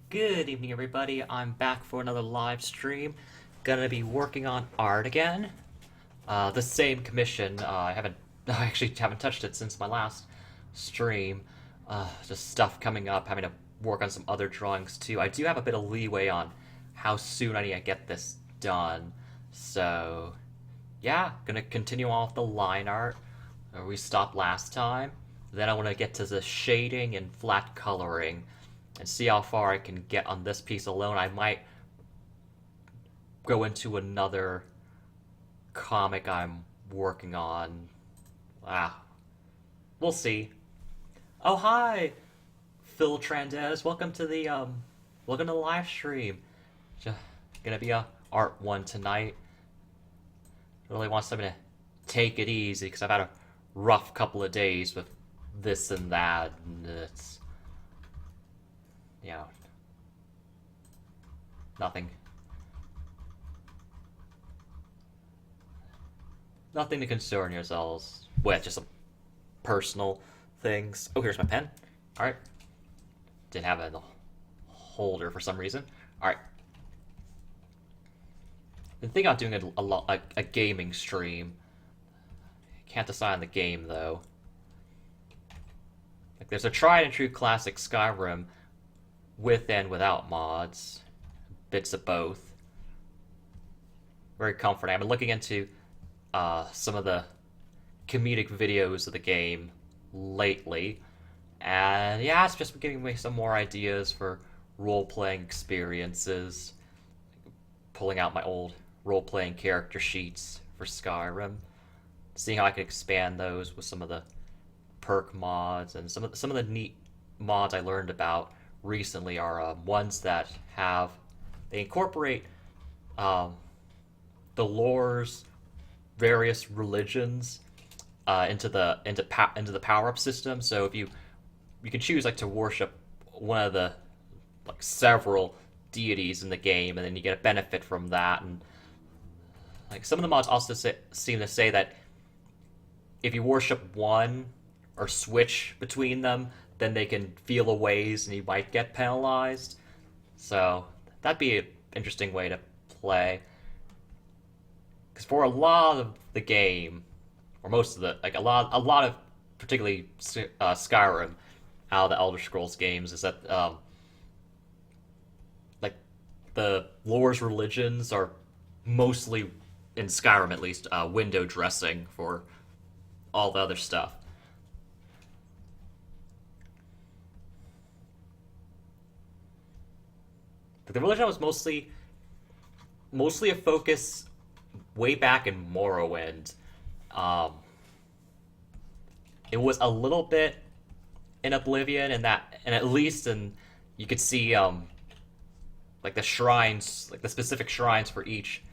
Good evening, everybody. I'm back for another live stream. Gonna be working on art again. The same commission. I actually haven't touched it since my last stream. Just stuff coming up, having to work on some other drawings too. I do have a bit of leeway on how soon I need to get this done. So, yeah, gonna continue on with the line art where we stopped last time. Then I want to get to the shading and flat coloring and see how far I can get on this piece alone. I might go into another comic I'm working on. Ah, we'll see. Oh, hi, Phil Trandez. Welcome to the live stream. Just gonna be a art one tonight. Really want something to take it easy because I've had a rough couple of days with this and that, and it's you know nothing nothing to concern yourselves with, just some personal things. Oh, here's my pen. All right, didn't have it in the holder for some reason. All right, been thinking about doing a gaming stream. Can't decide on the game though. Like, there's a tried and true classic Skyrim with and without mods, bits of both. Very comforting. I've been looking into some of the comedic videos of the game lately, and yeah, it's just giving me some more ideas for role-playing experiences. Pulling out my old role-playing character sheets for Skyrim, seeing how I can expand those with some of the perk mods, and some of the neat mods I learned about recently are ones that they incorporate um, the lore's various religions into the power up system. So if you can choose like to worship one of the like several deities in the game, and then you get a benefit from that. And like some of the mods also seem to say that if you worship one or switch between them, then they can feel a ways and you might get penalized. So that'd be an interesting way to play. Because for a lot of the game, or most of a lot of particularly Skyrim, out of the Elder Scrolls games, is that like the lore's religions are mostly, in Skyrim at least, window dressing for all the other stuff. The religion was mostly a focus way back in Morrowind. Um, it was a little bit in Oblivion, and at least in you could see like the shrines, like the specific shrines for each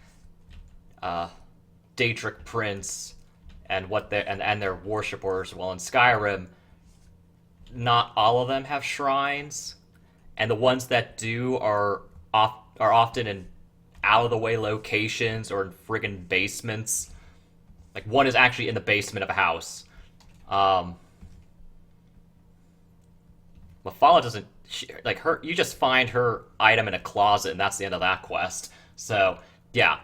uh, Daedric prince and and their worshippers. Well, in Skyrim, not all of them have shrines, and the ones that do are often in out of the way locations or in friggin' basements. Like one is actually in the basement of a house. Mafala doesn't like her. You just find her item in a closet, and that's the end of that quest. So yeah.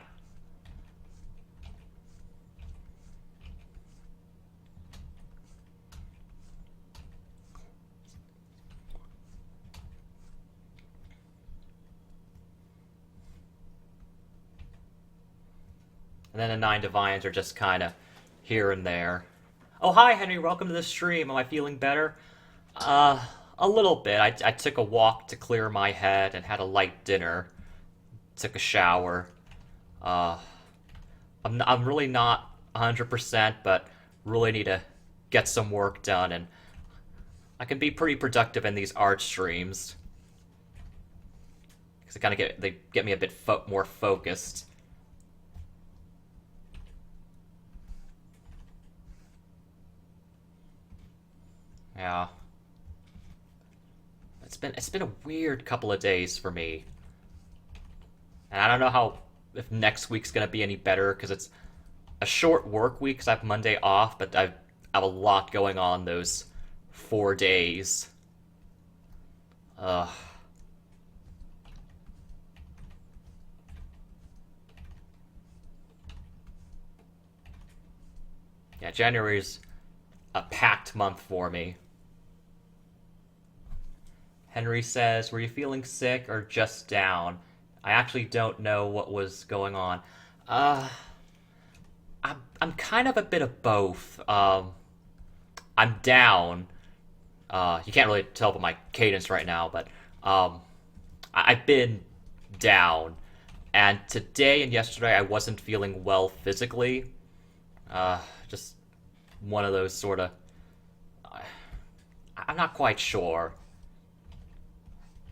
And then the Nine Divines are just kind of here and there. Oh, hi, Henry. Welcome to the stream. Am I feeling better? A little bit. I took a walk to clear my head and had a light dinner. Took a shower. Uh, I'm really not 100%, but really need to get some work done, and I can be pretty productive in these art streams because they get me a bit more focused. Yeah. It's been a weird couple of days for me. And I don't know how if next week's gonna be any better because it's a short work week because I have Monday off, but I have a lot going on those 4 days. Ugh. Yeah, January's a packed month for me. Henry says, were you feeling sick or just down? I actually don't know what was going on. Uh, I'm kind of a bit of both. I'm down. You can't really tell by my cadence right now, but I've been down. And today and yesterday, I wasn't feeling well physically. Just one of those sort of. I'm not quite sure.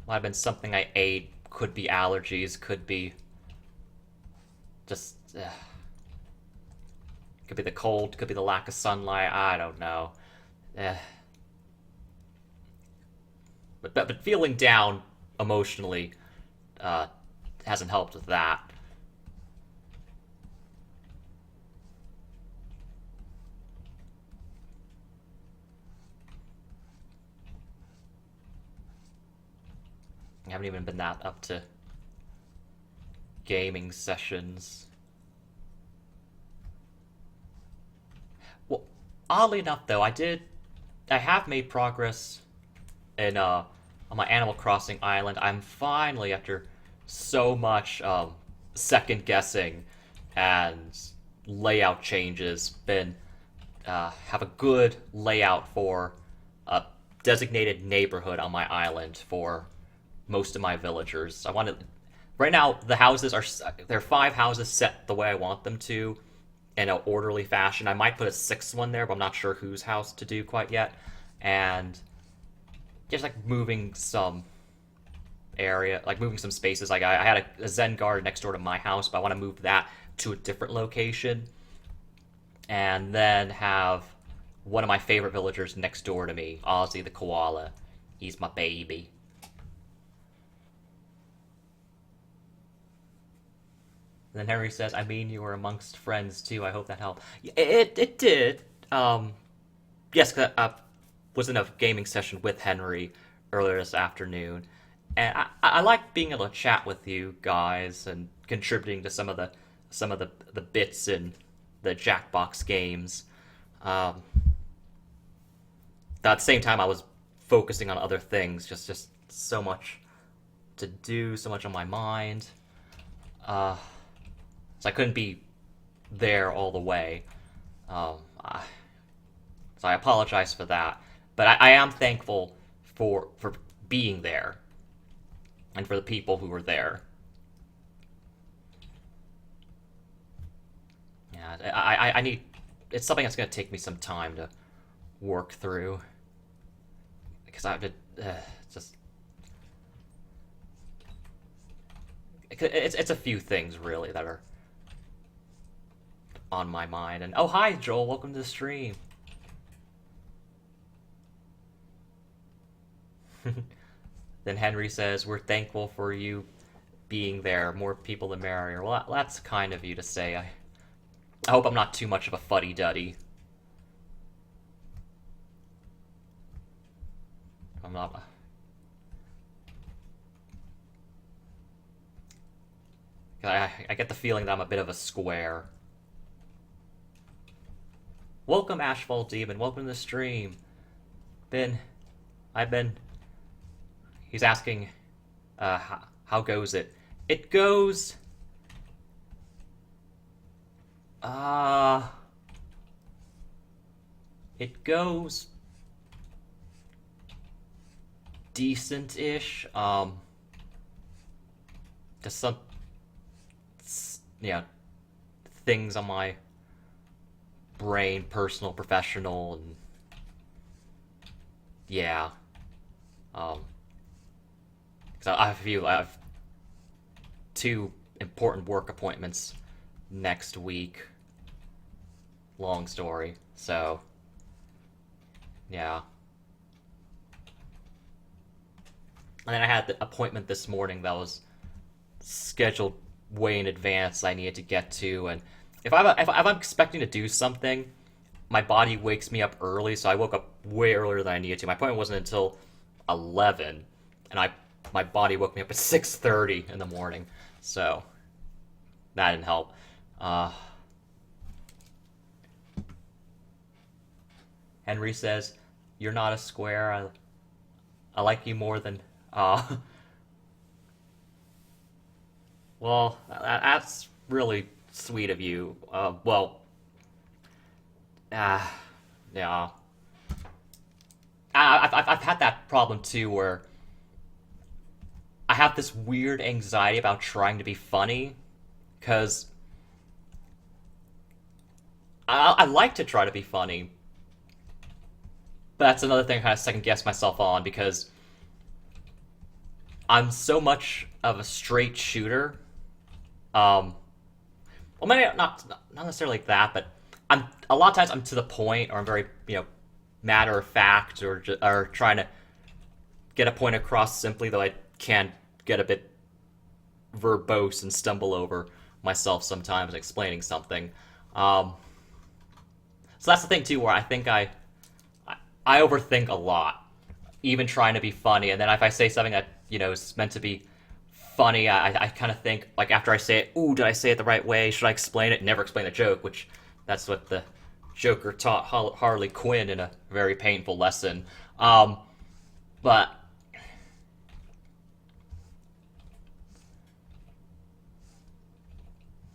Might have been something I ate. Could be allergies. Could be just. Could be the cold. Could be the lack of sunlight. I don't know. But feeling down emotionally hasn't helped with that. I haven't even been that up to gaming sessions. Well, oddly enough, though, I have made progress in on my Animal Crossing island. I'm finally, after so much second guessing and layout changes, been have a good layout for a designated neighborhood on my island for most of my villagers. I wanted right now the houses are there are 5 houses set the way I want them to in an orderly fashion. I might put a 6th one there, but I'm not sure whose house to do quite yet. And just like moving some area, like moving some spaces. Like I had a Zen garden next door to my house, but I want to move that to a different location, and then have one of my favorite villagers next door to me, Ozzy the koala. He's my baby. And then Henry says, "I mean, you were amongst friends too. I hope that helped." It did. Yes, 'cause I was in a gaming session with Henry earlier this afternoon, and I like being able to chat with you guys and contributing to some of the bits in the Jackbox games. At the same time, I was focusing on other things. Just so much to do, so much on my mind. So I couldn't be there all the way. So I apologize for that. But I am thankful for being there and for the people who were there. Yeah, I need. It's something that's going to take me some time to work through because I have to just. It's a few things really that are on my mind. And oh, hi Joel, welcome to the stream. Then Henry says, "We're thankful for you being there. More people the merrier." Well, that's kind of you to say. I hope I'm not too much of a fuddy-duddy. I'm not. I get the feeling that I'm a bit of a square. Welcome, Ashfall Demon. Welcome to the stream. I've been. He's asking, how goes it? It goes. It goes decent-ish. Just some, yeah, things on my brain, personal, professional, and yeah. So I have 2 important work appointments next week. Long story. So, yeah. And then I had the appointment this morning that was scheduled way in advance. I needed to get to, and if I'm expecting to do something, my body wakes me up early. So I woke up way earlier than I needed to. My appointment wasn't until 11, and my body woke me up at 6:30 in the morning. So that didn't help. Henry says, "You're not a square. I like you more than." Uh, well, that's really sweet of you. Uh, yeah. I've had that problem too, where I have this weird anxiety about trying to be funny, because I like to try to be funny, but that's another thing I kind of second guess myself on, because I'm so much of a straight shooter. Um, well, maybe not necessarily like that, but I'm a lot of times I'm to the point, or I'm very matter of fact, or trying to get a point across simply, though I can get a bit verbose and stumble over myself sometimes explaining something. Um, so that's the thing too, where I think I overthink a lot, even trying to be funny. And then if I say something that is meant to be funny, I kind of think, like, after I say it, ooh, did I say it the right way? Should I explain it? Never explain a joke, which that's what the Joker taught Harley Quinn in a very painful lesson. But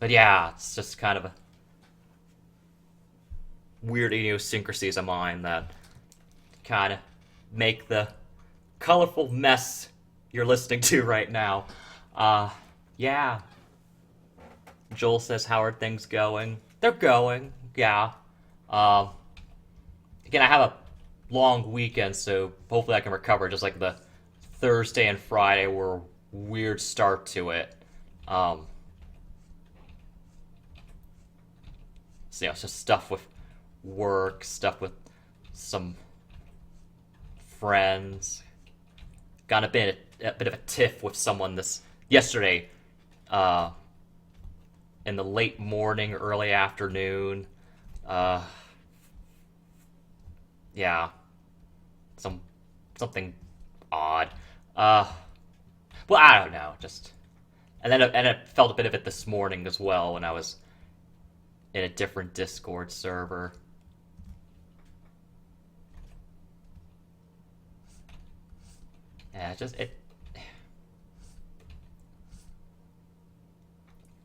yeah, it's just kind of a weird idiosyncrasies of mine that kind of make the colorful mess you're listening to right now. Uh, yeah. Joel says, "How are things going?" They're going, yeah. Um, Again, I have a long weekend, so hopefully I can recover. Just like the Thursday and Friday were a weird start to it. Um, so, it's just stuff with work, stuff with some friends. Got a bit of a tiff with someone this yesterday, uh, in the late morning, early afternoon. Uh, yeah, some something odd. Uh, well, I don't know. Just and it felt a bit of it this morning as well when I was in a different Discord server. Yeah, just it.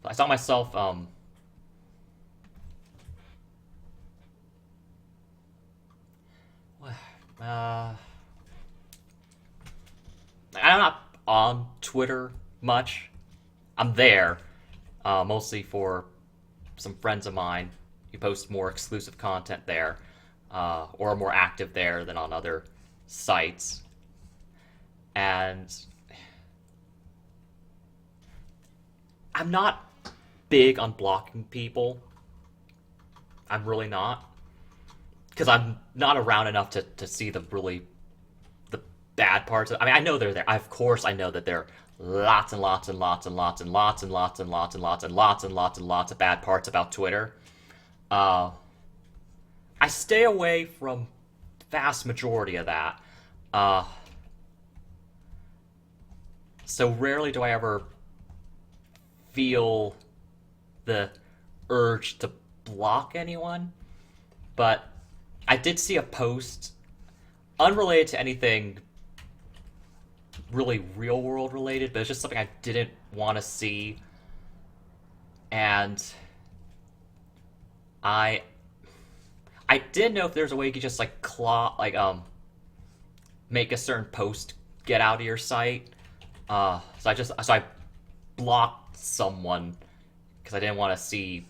I saw myself. Uh, I'm not on Twitter much. I'm there, mostly for some friends of mine who post more exclusive content there, or are more active there than on other sites. And I'm not big on blocking people. I'm really not. Because I'm not around enough to see the bad parts. I mean, I know they're there. Of course, I know that there are lots and lots and lots and lots and lots and lots and lots and lots and lots and lots and lots of bad parts about Twitter. Uh, I stay away from the vast majority of that. Uh, so rarely do I ever feel the urge to block anyone. But I did see a post unrelated to anything really real world related, but it's just something I didn't want to see. And I I didn't know if there's a way you could just like make a certain post get out of your site. So I blocked someone because I didn't want to see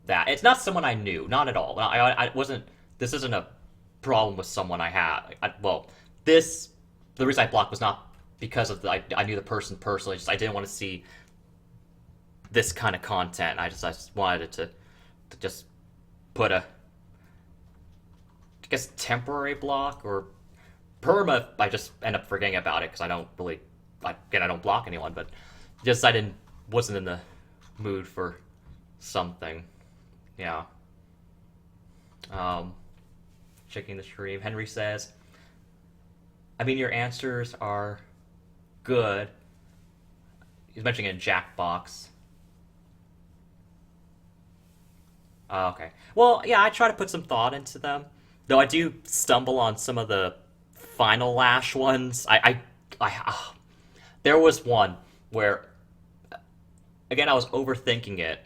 that. It's not someone I knew, not at all. I wasn't. This isn't a problem with someone I had. This the reason I blocked was not because of I knew the person personally. Just I didn't want to see this kind of content. I just wanted it to just put a I guess temporary block or perma. I just end up forgetting about it because I don't really. Again, I don't block anyone, but just I wasn't in the mood for something. Yeah. Um, Checking the stream. Henry says, I mean, your answers are good. He's mentioning a Jackbox. Okay. Well, yeah, I try to put some thought into them. Though I do stumble on some of the final lash ones. There was one where, again, I was overthinking it.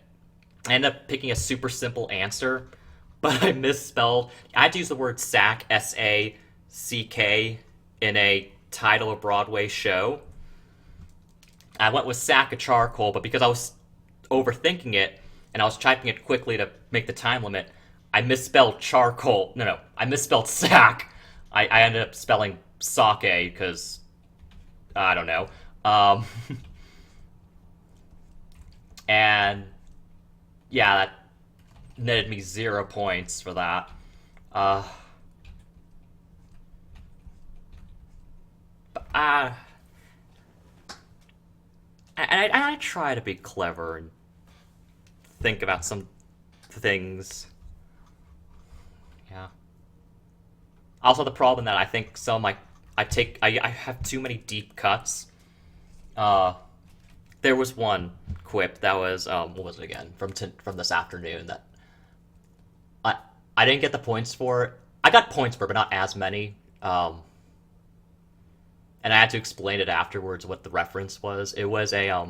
I ended up picking a super simple answer, but I misspelled. I had to use the word sack, S-A-C-K, in a title of a Broadway show. I went with sack of charcoal, but because I was overthinking it and I was typing it quickly to make the time limit, I misspelled charcoal. No, I misspelled sack. I ended up spelling sake because I don't know. And yeah, that netted me 0 points for that. Uh, but, I try to be clever and think about some things. Yeah. Also, the problem that I think some of my I have too many deep cuts. Uh, there was one quip that was what was it again from this afternoon that I I didn't get the points for it. I got points for it, but not as many. And I had to explain it afterwards what the reference was. It was a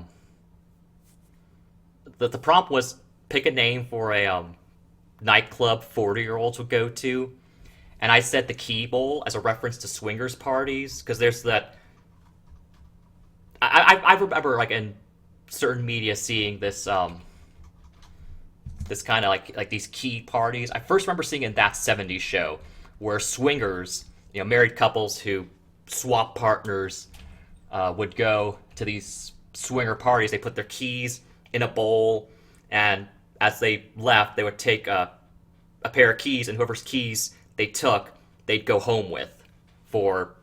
the prompt was pick a name for a nightclub 40-year-olds would go to, and I said the Key Bowl as a reference to swingers parties because there's that. I remember like in certain media seeing this this kind of like these key parties. I first remember seeing in that '70s show where swingers, married couples who swap partners, would go to these swinger parties. They put their keys in a bowl, and as they left, they would take a pair of keys, and whoever's keys they took, they'd go home with for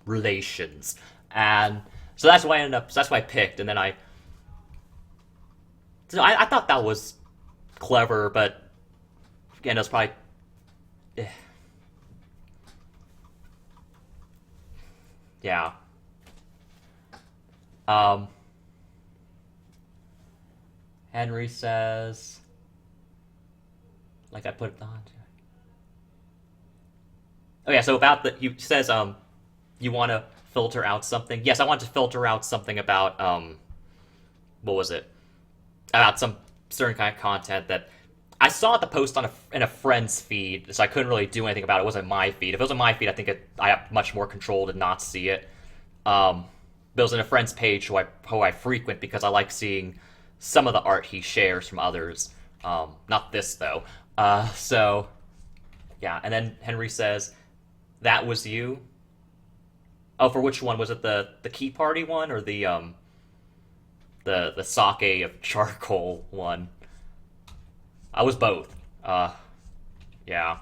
relations. And so that's why I ended up. So that's why I picked, and then I thought that was clever, but again, it was probably. Yeah. Um, Henry says, like I put it on. Oh yeah, so about he says, you want to filter out something? Yes, I want to filter out something about, what was it? About some certain kind of content that I saw the post in a friend's feed, so I couldn't really do anything about it. It wasn't my feed. If it was on my feed, I think I have much more control to not see it. But it was in a friend's page who I frequent because I like seeing some of the art he shares from others. Not this though. So yeah, and then Henry says, "That was you." Oh, for which one was it? The key party one or the sake of charcoal one? I was both. Yeah.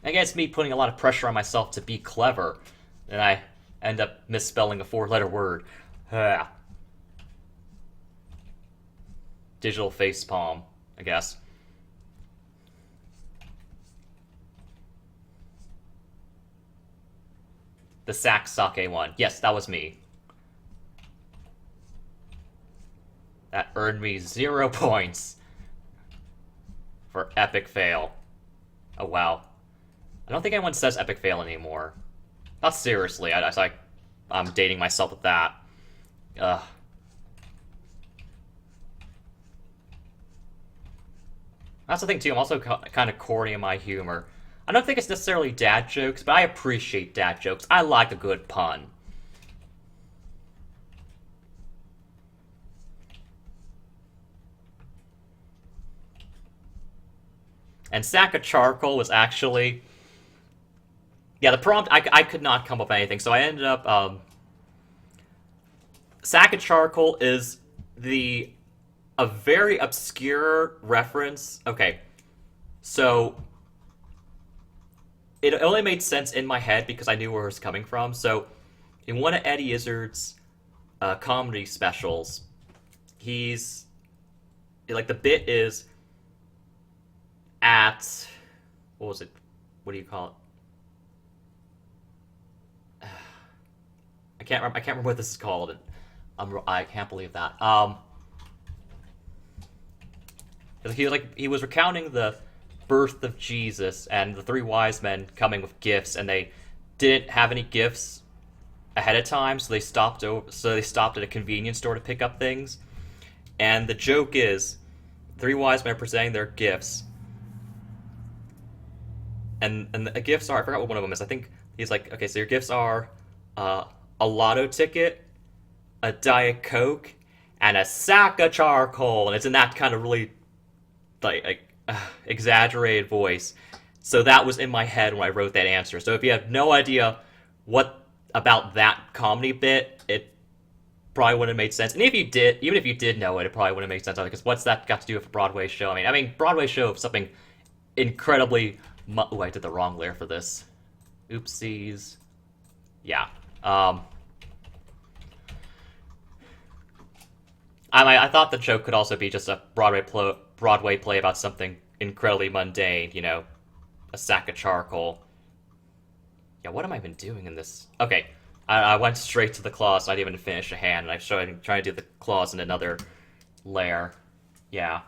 I guess me putting a lot of pressure on myself to be clever, and I end up misspelling a four-letter word. Digital facepalm, I guess. The sack sake one. Yes, that was me. That earned me 0 points for epic fail. Oh wow. I don't think anyone says epic fail anymore. Not seriously. I'm dating myself with that. Ugh. That's the thing too. I'm also kind of corny in my humor. I don't think it's necessarily dad jokes, but I appreciate dad jokes. I like a good pun. And sack of charcoal was actually, yeah, the prompt. I could not come up with anything, so I ended up. Sack of charcoal is a very obscure reference. Okay, so it only made sense in my head because I knew where it was coming from. So, in one of Eddie Izzard's comedy specials, he's like the bit is at what was it? What do you call it? I can't remember. I can't remember what this is called. I can't believe that. He was recounting the birth of Jesus and the three wise men coming with gifts, and they didn't have any gifts ahead of time, so they stopped at a convenience store to pick up things. And the joke is, three wise men are presenting their gifts, and the gifts are, I forgot what one of them is. I think he's like, okay, so your gifts are a lotto ticket, a Diet Coke, and a sack of charcoal, and it's in that kind of really exaggerated voice. So that was in my head when I wrote that answer. So if you have no idea what about that comedy bit, it probably wouldn't have made sense. And if you did, even if you did know it, it probably wouldn't have made sense either. Because what's that got to do with a Broadway show? I mean, Broadway show of something incredibly. Oh, I did the wrong layer for this. Oopsies. Yeah. I thought the joke could also be just a Broadway play about something incredibly mundane, you know, a sack of charcoal. Yeah, what am I even doing in this? Okay, I went straight to the claws, and I didn't even finish a hand, and I'm trying to do the claws in another layer. Yeah.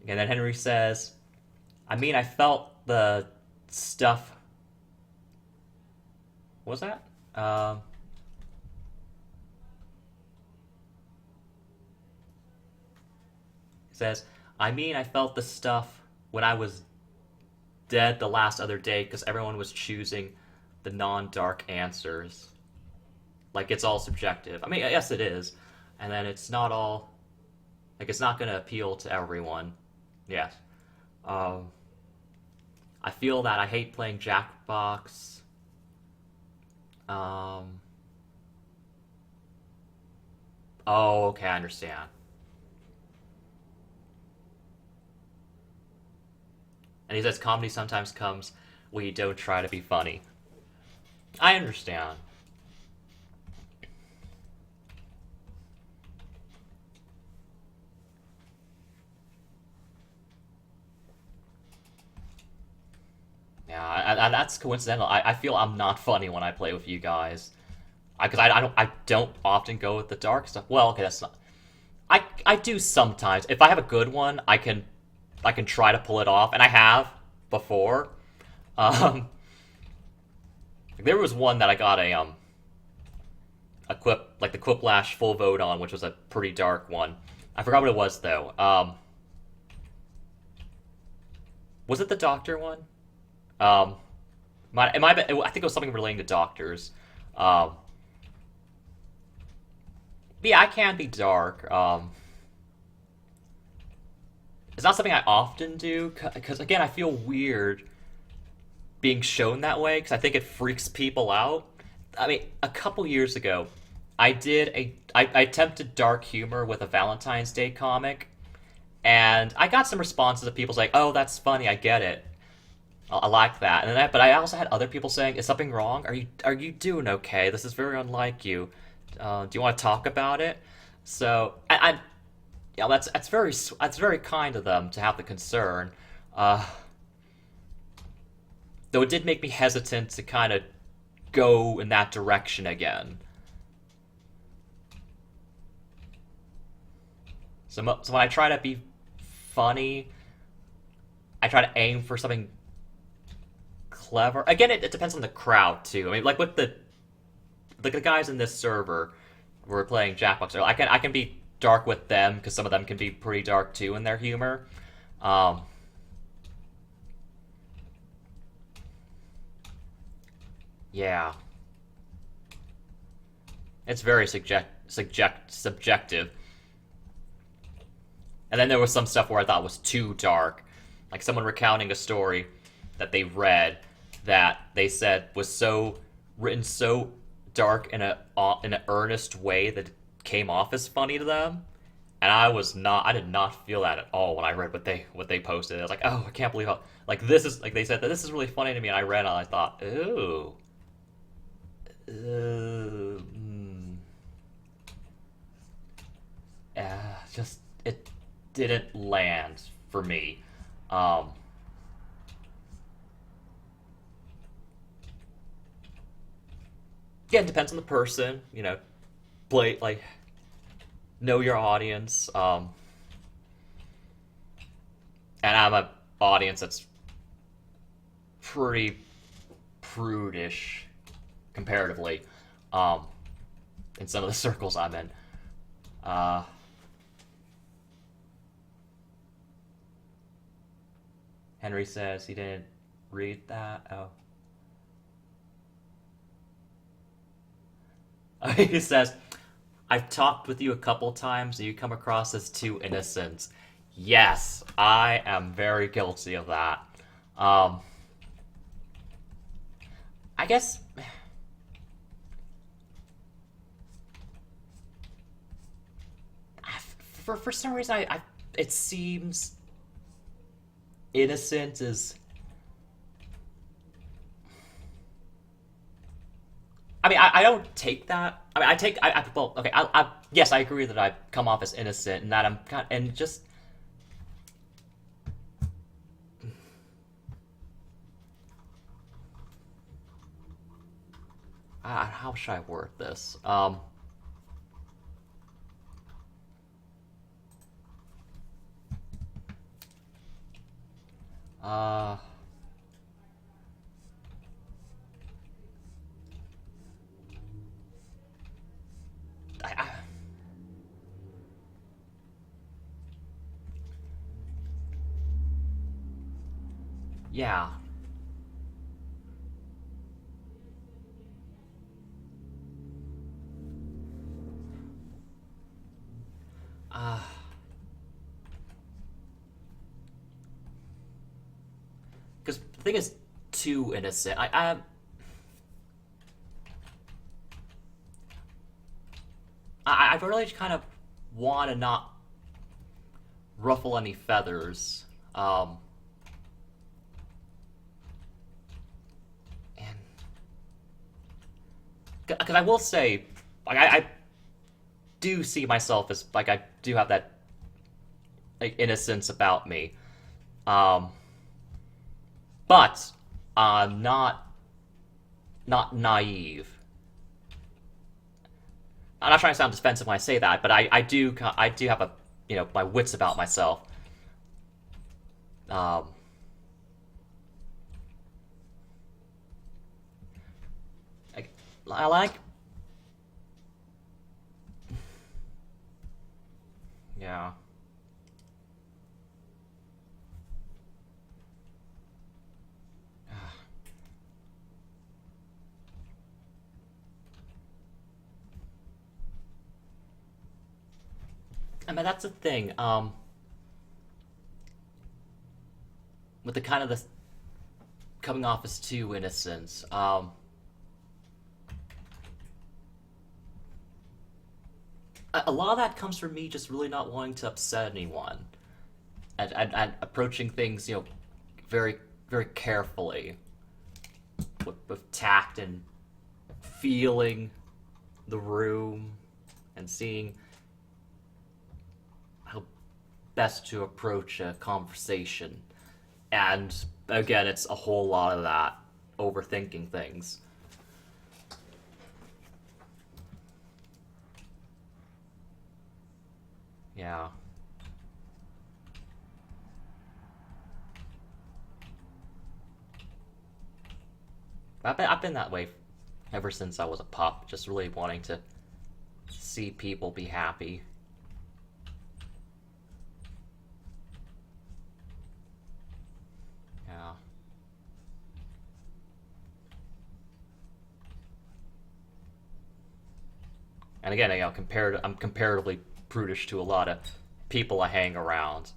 And then Henry says, I mean, I felt the stuff... What was that? He says, I mean, I felt the stuff when I was dead the last other day because everyone was choosing the non-dark answers. Like, it's all subjective. I mean, yes, it is. And then it's not all... Like, it's not going to appeal to everyone. Yes. I feel that I hate playing Jackbox. Oh, okay, I understand. And he says comedy sometimes comes when you don't try to be funny. I understand. Yeah, that's coincidental. I feel I'm not funny when I play with you guys, because I don't often go with the dark stuff. Well, okay, that's not. I do sometimes. If I have a good one, I can try to pull it off, and I have before. There was one that I got a the Quiplash full vote on, which was a pretty dark one. I forgot what it was though. Was it the doctor one? I think it was something relating to doctors. Yeah, I can be dark. It's not something I often do, because again, I feel weird being shown that way, because I think it freaks people out. I mean, a couple years ago, I attempted dark humor with a Valentine's Day comic, and I got some responses of people saying, "Oh, that's funny, I get it. I like that." And then but I also had other people saying, "Is something wrong? Are you doing okay? This is very unlike you. Do you want to talk about it?" So yeah, that's very kind of them to have the concern. Though it did make me hesitant to kind of go in that direction again. So when I try to be funny, I try to aim for something clever. Again, it depends on the crowd too. I mean, like with the guys in this server who are playing Jackbox, I can be dark with them because some of them can be pretty dark too in their humor. Yeah, it's very subjective. And then there was some stuff where I thought was too dark, like someone recounting a story that they read that they said was written so dark in an earnest way that it came off as funny to them, and I did not feel that at all when I read what they posted. I was like, oh, I can't believe how this is, like, they said that this is really funny to me, and I read it and I thought, ooh, just it didn't land for me. Yeah, it depends on the person, you know. Play, like, know your audience. and I'm an audience that's pretty prudish comparatively, um, in some of the circles I'm in. Uh, Henry says he didn't read that. Oh. He says, I've talked with you a couple times and you come across as too innocent. Yes, I am very guilty of that. Um, I guess for some reason I it seems innocent is. I mean, I don't take that. I mean, I take. Well, okay. Yes, I agree that I come off as innocent and that I'm kind and just. How should I word this? Uh, I, yeah. Uh, because the thing is, too innocent. I really kind of want to not ruffle any feathers. And because I will say, like I do see myself as like I do have that like innocence about me, um, but not naive. I'm not trying to sound defensive when I say that, but I do have a my wits about myself. Um, I like yeah. I mean that's the thing. With the kind of the coming off as too innocent. A lot of that comes from me just really not wanting to upset anyone and approaching things, very, very carefully with tact and feeling the room and seeing how best to approach a conversation. And again, it's a whole lot of that overthinking things. Yeah. I've been that way ever since I was a pup, just really wanting to see people be happy. Yeah. And again, I'm comparatively prudish to a lot of people I hang around.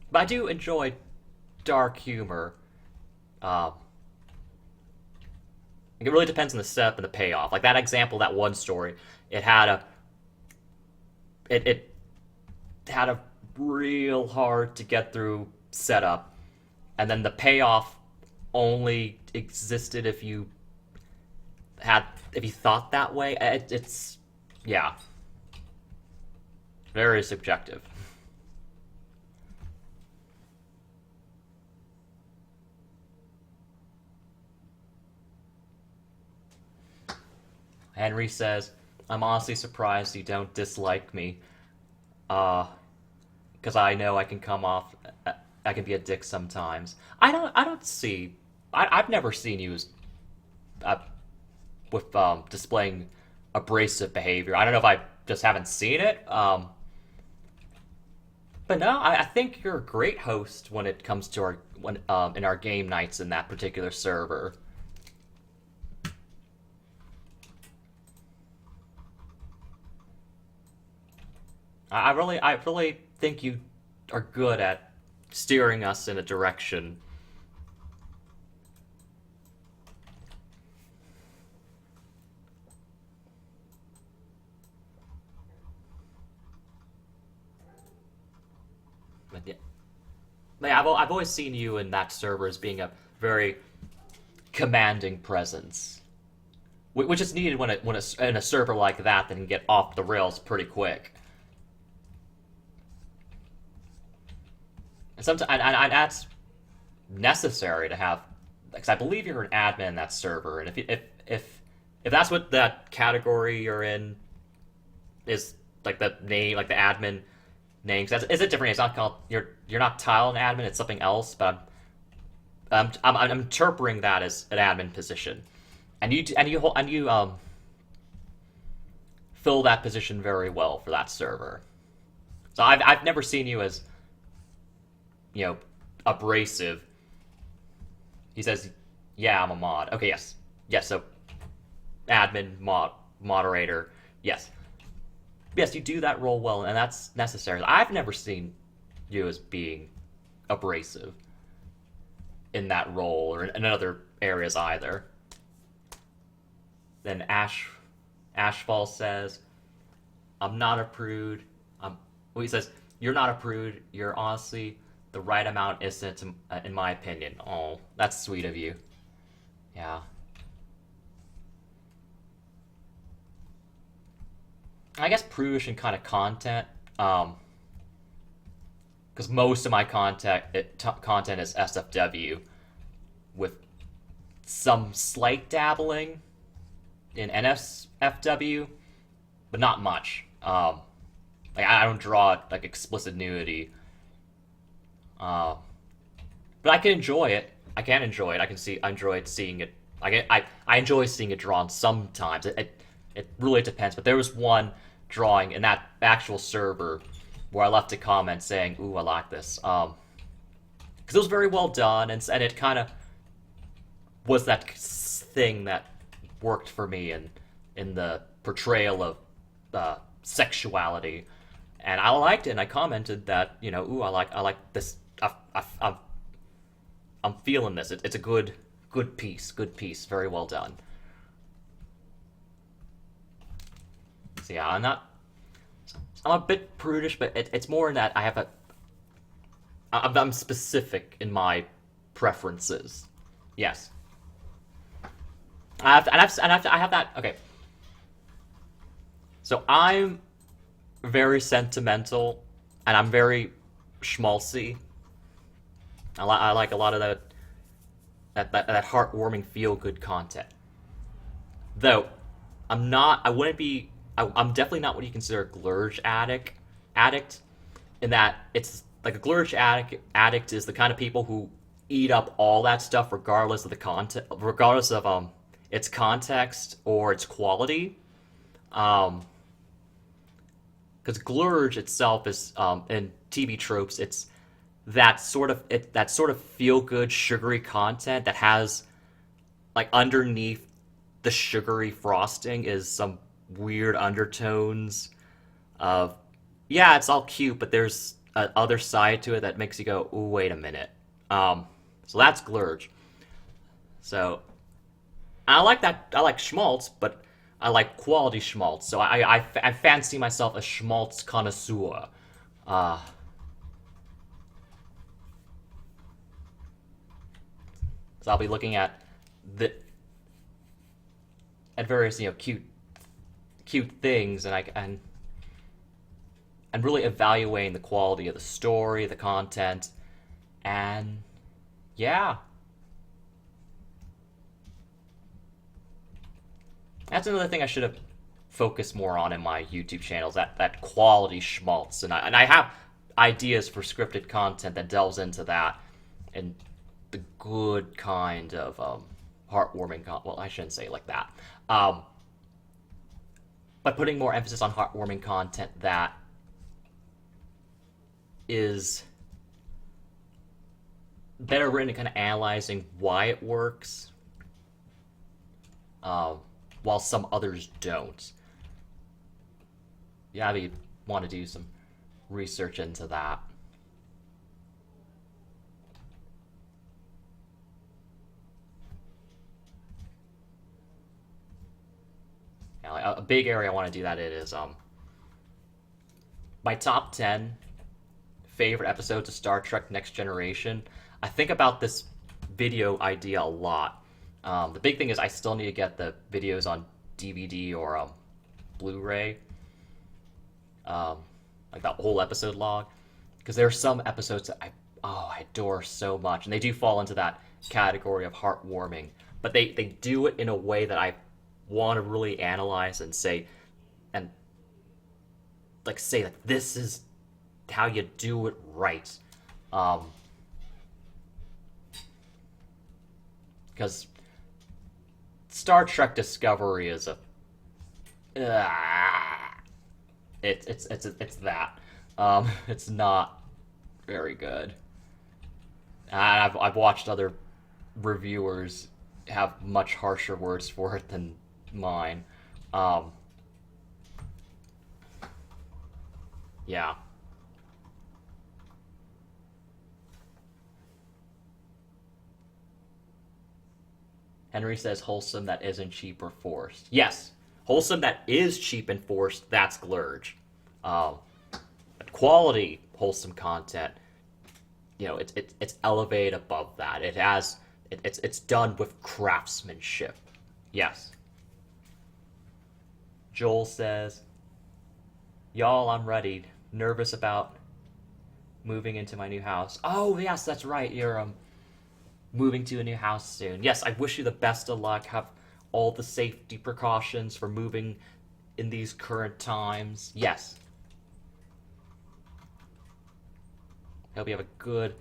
But I do enjoy dark humor. Uh, it really depends on the setup and the payoff. Like that example, that one story, it had a it had a real hard to get through setup, and then the payoff only existed had if you thought that way. It's yeah, very subjective. Henry says, I'm honestly surprised you don't dislike me. Uh, because I know I can come off, I can be a dick sometimes. I don't see, I've never seen you as, uh, with displaying abrasive behavior. I don't know if I just haven't seen it. But no, I think you're a great host when it comes to our when in our game nights in that particular server. I really think you are good at steering us in a direction. But yeah, I've always seen you in that server as being a very commanding presence, which is needed in a server like that can get off the rails pretty quick. And sometimes and that's necessary to have, because I believe you're an admin in that server, and if that's what that category you're in is, like the name, like the admin name, 'cause that's, it's a different name. It's not called you're not tile and admin. It's something else, but I'm interpreting that as an admin position, and you fill that position very well for that server. So I've never seen you as, you know, abrasive. He says, "Yeah, I'm a mod." Okay, yes, yes. So admin, moderator, yes, yes. You do that role well, and that's necessary. I've never seen you as being abrasive in that role or in other areas either. Then Ashfall says, "I'm not a prude." Well, he says, "You're not a prude. You're honestly the right amount innocent, in my opinion." Oh, that's sweet of you. Yeah. I guess prudish and kind of content. Because most of my content is SFW, with some slight dabbling in NSFW, but not much. Like I don't draw like explicit nudity. Uh, but I can enjoy it. I can enjoy it. I enjoy seeing it. I enjoy seeing it drawn sometimes. It really depends. But there was one drawing in that actual server where I left a comment saying, "Ooh, I like this," because it was very well done, and it kind of was that thing that worked for me in the portrayal of sexuality, and I liked it. And I commented that, you know, "Ooh, I like this. I'm feeling this. It's a good piece. Good piece. Very well done." So yeah, I'm a bit prudish, but it's more in that I'm specific in my preferences. Yes, I have that. Okay, so I'm very sentimental, and I'm very schmaltzy. I like a lot of that heartwarming, feel good content. Though I'm not. I wouldn't be. I'm definitely not what you consider a glurge addict. In that it's like a glurge addict is the kind of people who eat up all that stuff regardless of the content, regardless of its context or its quality. Um, because glurge itself is in TV tropes, it's that sort of feel good sugary content that has, like, underneath the sugary frosting is some weird undertones of, yeah, it's all cute, but there's a other side to it that makes you go, "Ooh, wait a minute." So that's glurge. So I like that. I like schmaltz, but I like quality schmaltz. So I fancy myself a schmaltz connoisseur. Uh, so I'll be looking the at various, you know, cute things, and and really evaluating the quality of the story, the content, and yeah, that's another thing I should have focus more on in my YouTube channels. That quality schmaltz, and I have ideas for scripted content that delves into that and the good kind of heartwarming. Well, I shouldn't say it like that. But putting more emphasis on heartwarming content that is better written and kind of analyzing why it works, while some others don't. Yeah, we want to do some research into that. Yeah, like a big area I want to do that in is my top 10 favorite episodes of Star Trek Next Generation. I think about this video idea a lot. The big thing is I still need to get the videos on DVD or Blu-ray, like that whole episode log, because there are some episodes that I adore so much, and they do fall into that category of heartwarming, but they do it in a way that I want to really analyze and say that this is how you do it right. Because Star Trek Discovery is a it's that. It's not very good. And I've watched other reviewers have much harsher words for it than mine. Yeah. Henry says wholesome that isn't cheap or forced. Yes, wholesome that is cheap and forced, that's Glurge. But quality wholesome content, it's elevated above that. It's done with craftsmanship. Yes. Joel says, y'all, I'm ready. Nervous about moving into my new house. Oh yes, that's right. You're moving to a new house soon. Yes, I wish you the best of luck. Have all the safety precautions for moving in these current times. Yes. Hope you have a good,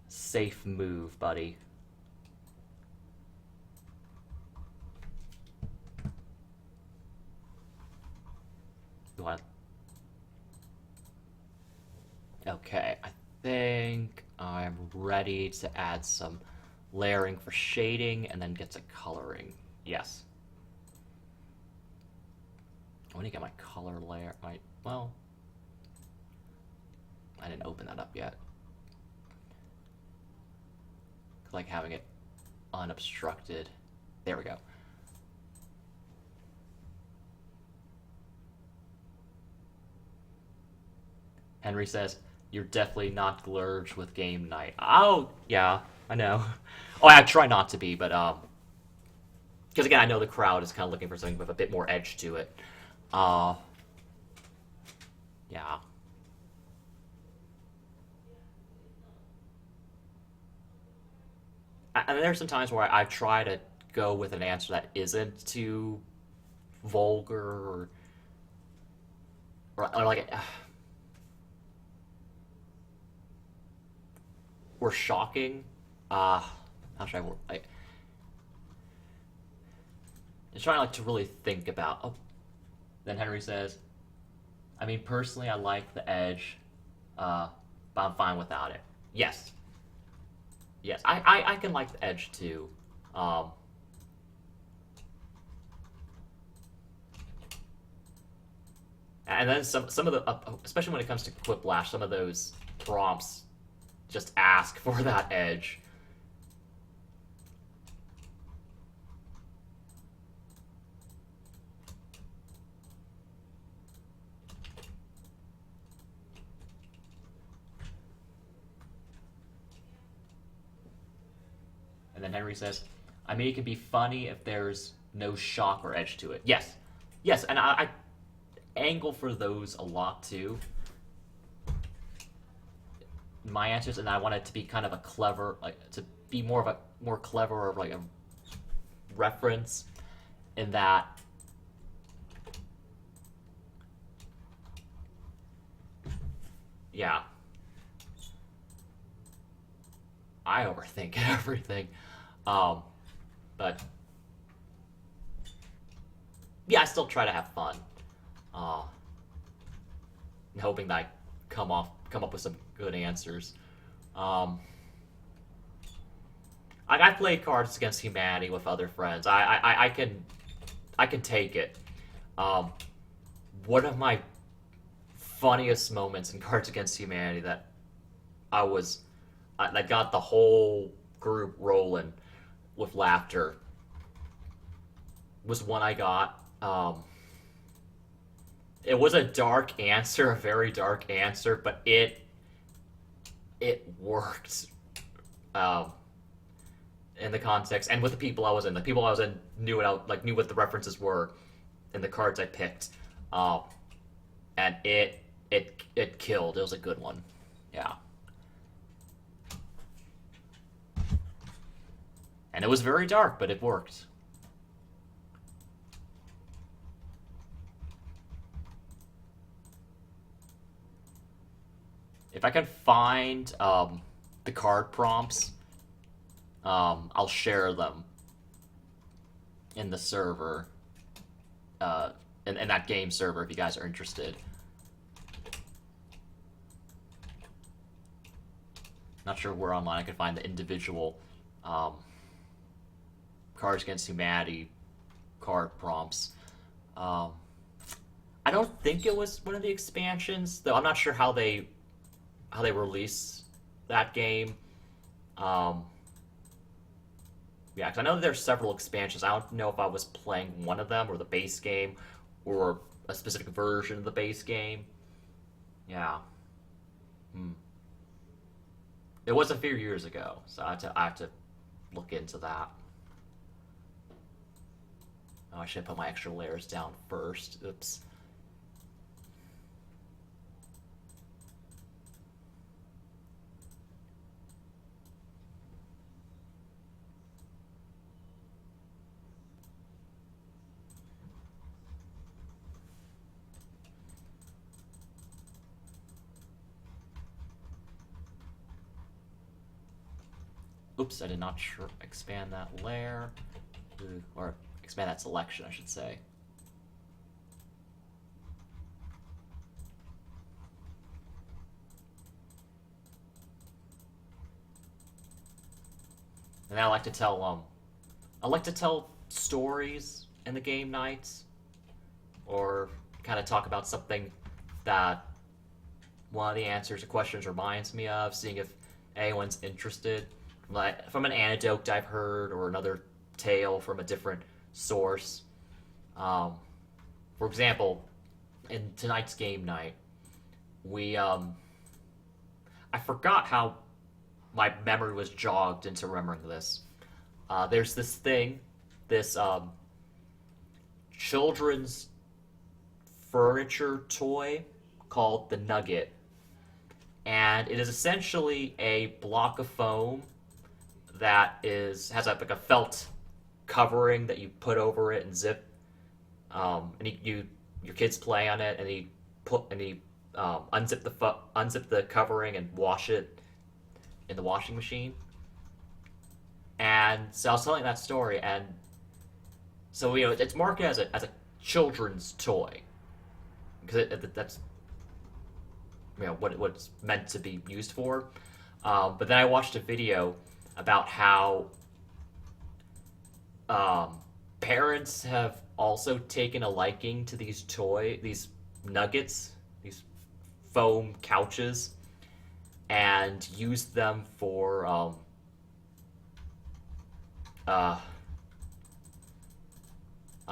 safe move, buddy. You want? Okay, I think I'm ready to add some layering for shading and then get to coloring. Yes. I want to get my color layer. Well, I didn't open that up yet. Like having it unobstructed. There we go. Henry says, you're definitely not Glurge with game night. Oh, yeah, I know. Oh, I try not to be, but, because again, I know the crowd is kind of looking for something with a bit more edge to it. Yeah. And there's some times where I try to go with an answer that isn't too vulgar or like or shocking. How should I work? I'm trying to really think about. Oh, then Henry says, I mean, personally, I like the edge, but I'm fine without it. Yes. Yes, I can like the edge too. And then some of the, especially when it comes to Quiplash, some of those prompts just ask for that edge. And then Henry says, I mean, it can be funny if there's no shock or edge to it. Yes. Yes, and I angle for those a lot too. My answers, and I want it to be kind of a clever, like, to be more of a more clever or like a reference in that yeah, I overthink everything. Um, but yeah, I still try to have fun. Uh, hoping that I come up with some good answers. Um, I played Cards Against Humanity with other friends. I can take it. Um, one of my funniest moments in Cards Against Humanity that that got the whole group rolling with laughter was one I got. It was a dark answer, a very dark answer, but it worked. Um, in the context and with the people I was in. The people I was in knew what the references were in the cards I picked, um, and it killed. It was a good one. Yeah, and it was very dark, but it worked. If I can find the card prompts, I'll share them in the server, uh, in that game server if you guys are interested. Not sure where online I can find the individual um, Cards Against Humanity card prompts. Um, I don't think it was one of the expansions, though. I'm not sure how they release that game. Um, yeah, because I know there's several expansions. I don't know if I was playing one of them or the base game or a specific version of the base game. Yeah. Hmm. It was a few years ago, so I have to look into that. Oh, I should put my extra layers down first. Oops. Oops, I did not expand that layer. Or expand that selection, I should say. And I like to tell stories in the game nights, or kind of talk about something that one of the answers or questions reminds me of, seeing if anyone's interested. Like from an anecdote I've heard, or another tale from a different source. Um, for example, in tonight's game night, we I forgot how my memory was jogged into remembering this. There's this thing, this children's furniture toy called the Nugget, and it is essentially a block of foam that has like a felt covering that you put over it and zip. And your kids play on it, and he unzip the covering and wash it in the washing machine. And so I was telling that story, and so it's marketed as a children's toy because that's what it's meant to be used for. But then I watched a video about how parents have also taken a liking to these nuggets, these foam couches, and used them for not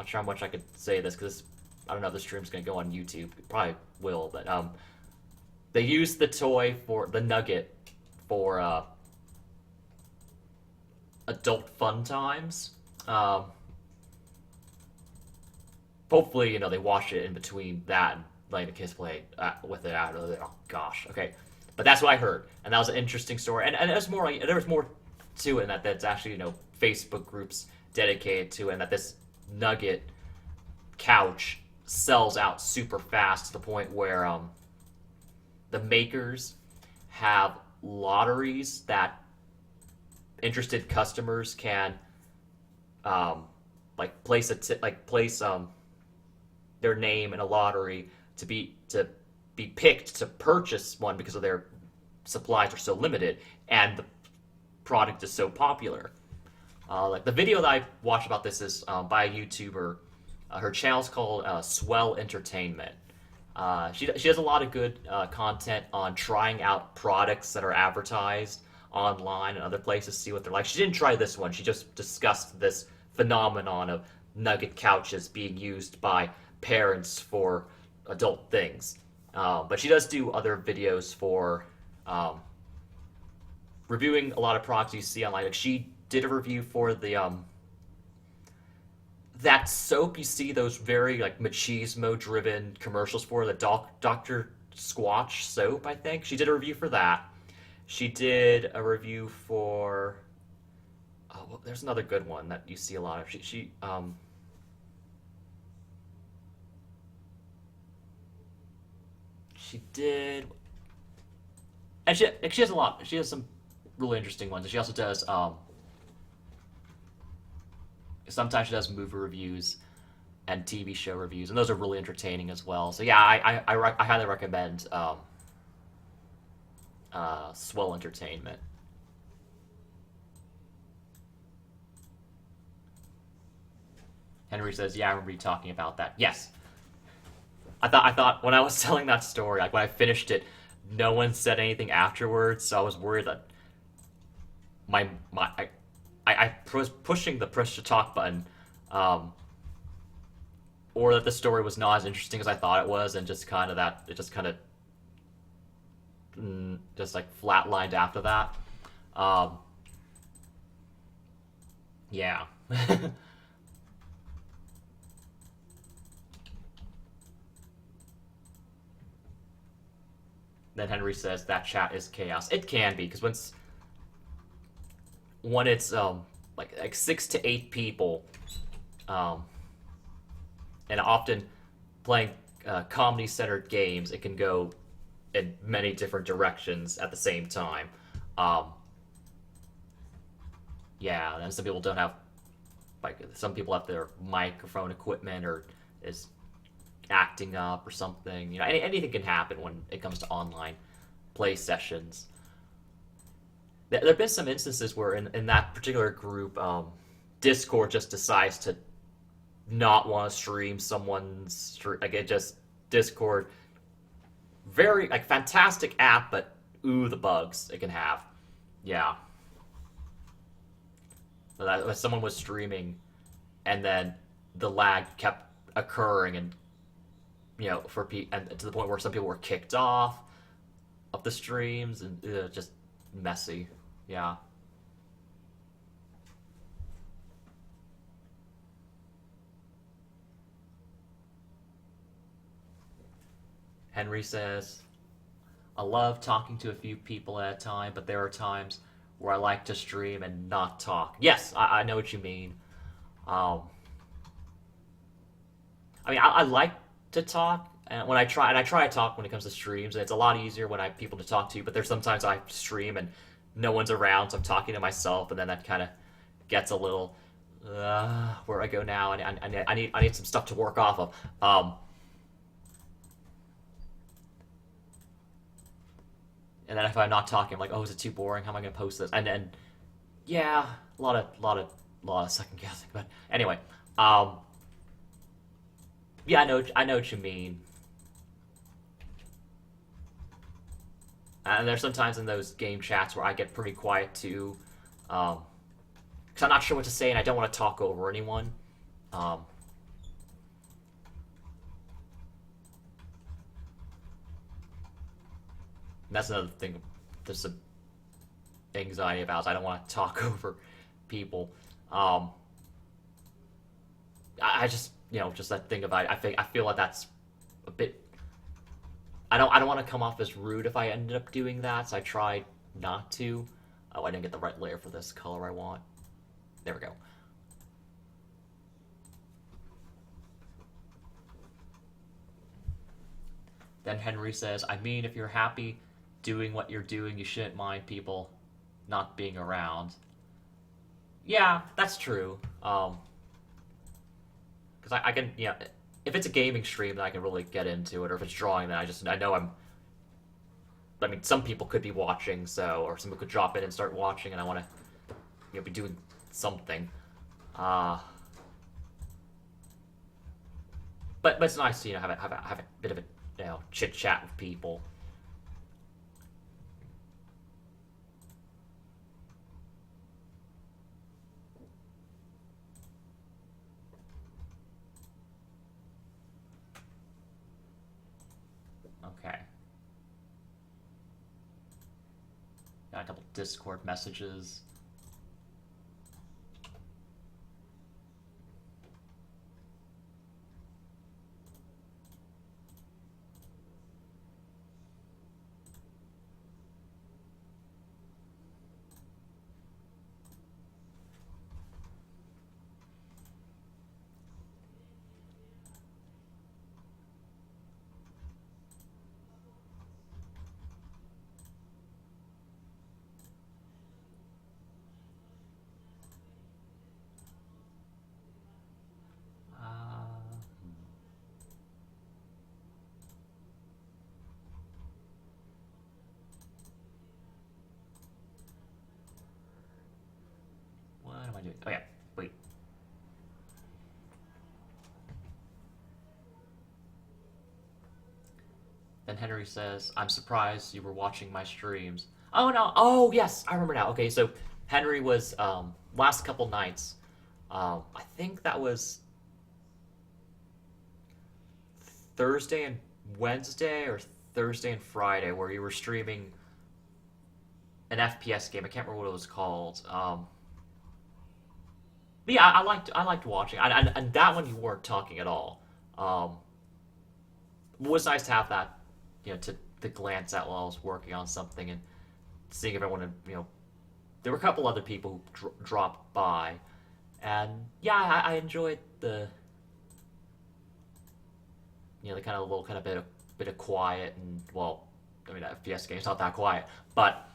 sure how much I could say this because I don't know if the stream's gonna go on YouTube. It probably will, but they used the toy for the nugget for adult fun times. Hopefully, they wash it in between that and letting the kids play with it out. Oh gosh, okay, but that's what I heard, and that was an interesting story. And there's more there was more to it, and that's actually Facebook groups dedicated to it, and that this nugget couch sells out super fast to the point where the makers have lotteries that interested customers can like place their name in a lottery to be picked to purchase one because of their supplies are so limited and the product is so popular. Like the video that I watched about this is by a YouTuber. Her channel's called Swell Entertainment. She has a lot of good content on trying out products that are advertised online and other places to see what they're like. She didn't try this one. She just discussed this phenomenon of nugget couches being used by parents for adult things. But she does do other videos for reviewing a lot of products you see online. Like she did a review for the that soap you see those very like machismo driven commercials for, the Dr. Squatch soap, I think. She did a review for that. She did a review for well, there's another good one that you see a lot of. She did, and she has a lot. She has some really interesting ones. And she also does sometimes she does movie reviews and TV show reviews, and those are really entertaining as well. So yeah, I highly recommend Swell Entertainment. Henry says, "Yeah, I remember you talking about that." Yes, I thought when I was telling that story, like when I finished it, no one said anything afterwards, so I was worried that I was pushing the push to talk button, or that the story was not as interesting as I thought it was, and just kind of that it just kind of just like flatlined after that. Um, yeah. Then Henry says that chat is chaos. It can be because when it's like 6 to 8 people, um, and often playing comedy centered games, it can go in many different directions at the same time. Um, yeah, and some people don't have like some people have their microphone equipment or is acting up or something. You know, anything can happen when it comes to online play sessions. There have been some instances where in that particular group, Discord just decides to not want to stream someone's like it just Discord very like fantastic app, but ooh the bugs it can have. Yeah, so that someone was streaming, and then the lag kept occurring, and and to the point where some people were kicked off of the streams, and just messy. Yeah. Henry says, I love talking to a few people at a time, but there are times where I like to stream and not talk. Yes, I know what you mean. Um, I like to talk, and I try to talk when it comes to streams, and it's a lot easier when I have people to talk to. But there's sometimes I stream and no one's around, so I'm talking to myself, and then that kind of gets a little where I go now, and I need some stuff to work off of. And then if I'm not talking, I'm like, oh, is it too boring? How am I going to post this? And then, yeah, a lot of second guessing. But anyway, yeah, I know what you mean. And there's sometimes in those game chats where I get pretty quiet too, because I'm not sure what to say and I don't want to talk over anyone. Um, that's another thing. There's some anxiety about. Is I don't want to talk over people. Um, I just just that thing about. I feel like that's a bit. I don't want to come off as rude if I ended up doing that, so I tried not to. Oh, I didn't get the right layer for this color I want. There we go. Then Henry says, I mean, if you're happy doing what you're doing, you shouldn't mind people not being around. Yeah, that's true. Because I can, yeah, if it's a gaming stream, then I can really get into it. Or if it's drawing, then I know I mean, some people could be watching, so, or someone could drop in and start watching, and I want to, be doing something. Uh, but it's nice to, have a bit of a, chit chat with people. Okay. Got a couple Discord messages. What am I doing? Oh yeah, wait. Then Henry says, I'm surprised you were watching my streams. Oh no, oh yes, I remember now. Okay, so Henry was, last couple nights, I think that was Thursday and Wednesday, or Thursday and Friday, where you were streaming an FPS game. I can't remember what it was called. But yeah, I liked watching, and that one you weren't talking at all. It was nice to have that, to glance at while I was working on something and seeing everyone. There were a couple other people who dropped by, and yeah, I enjoyed the, the kind of little kind of bit of quiet. And well, I mean, FPS game's not that quiet, but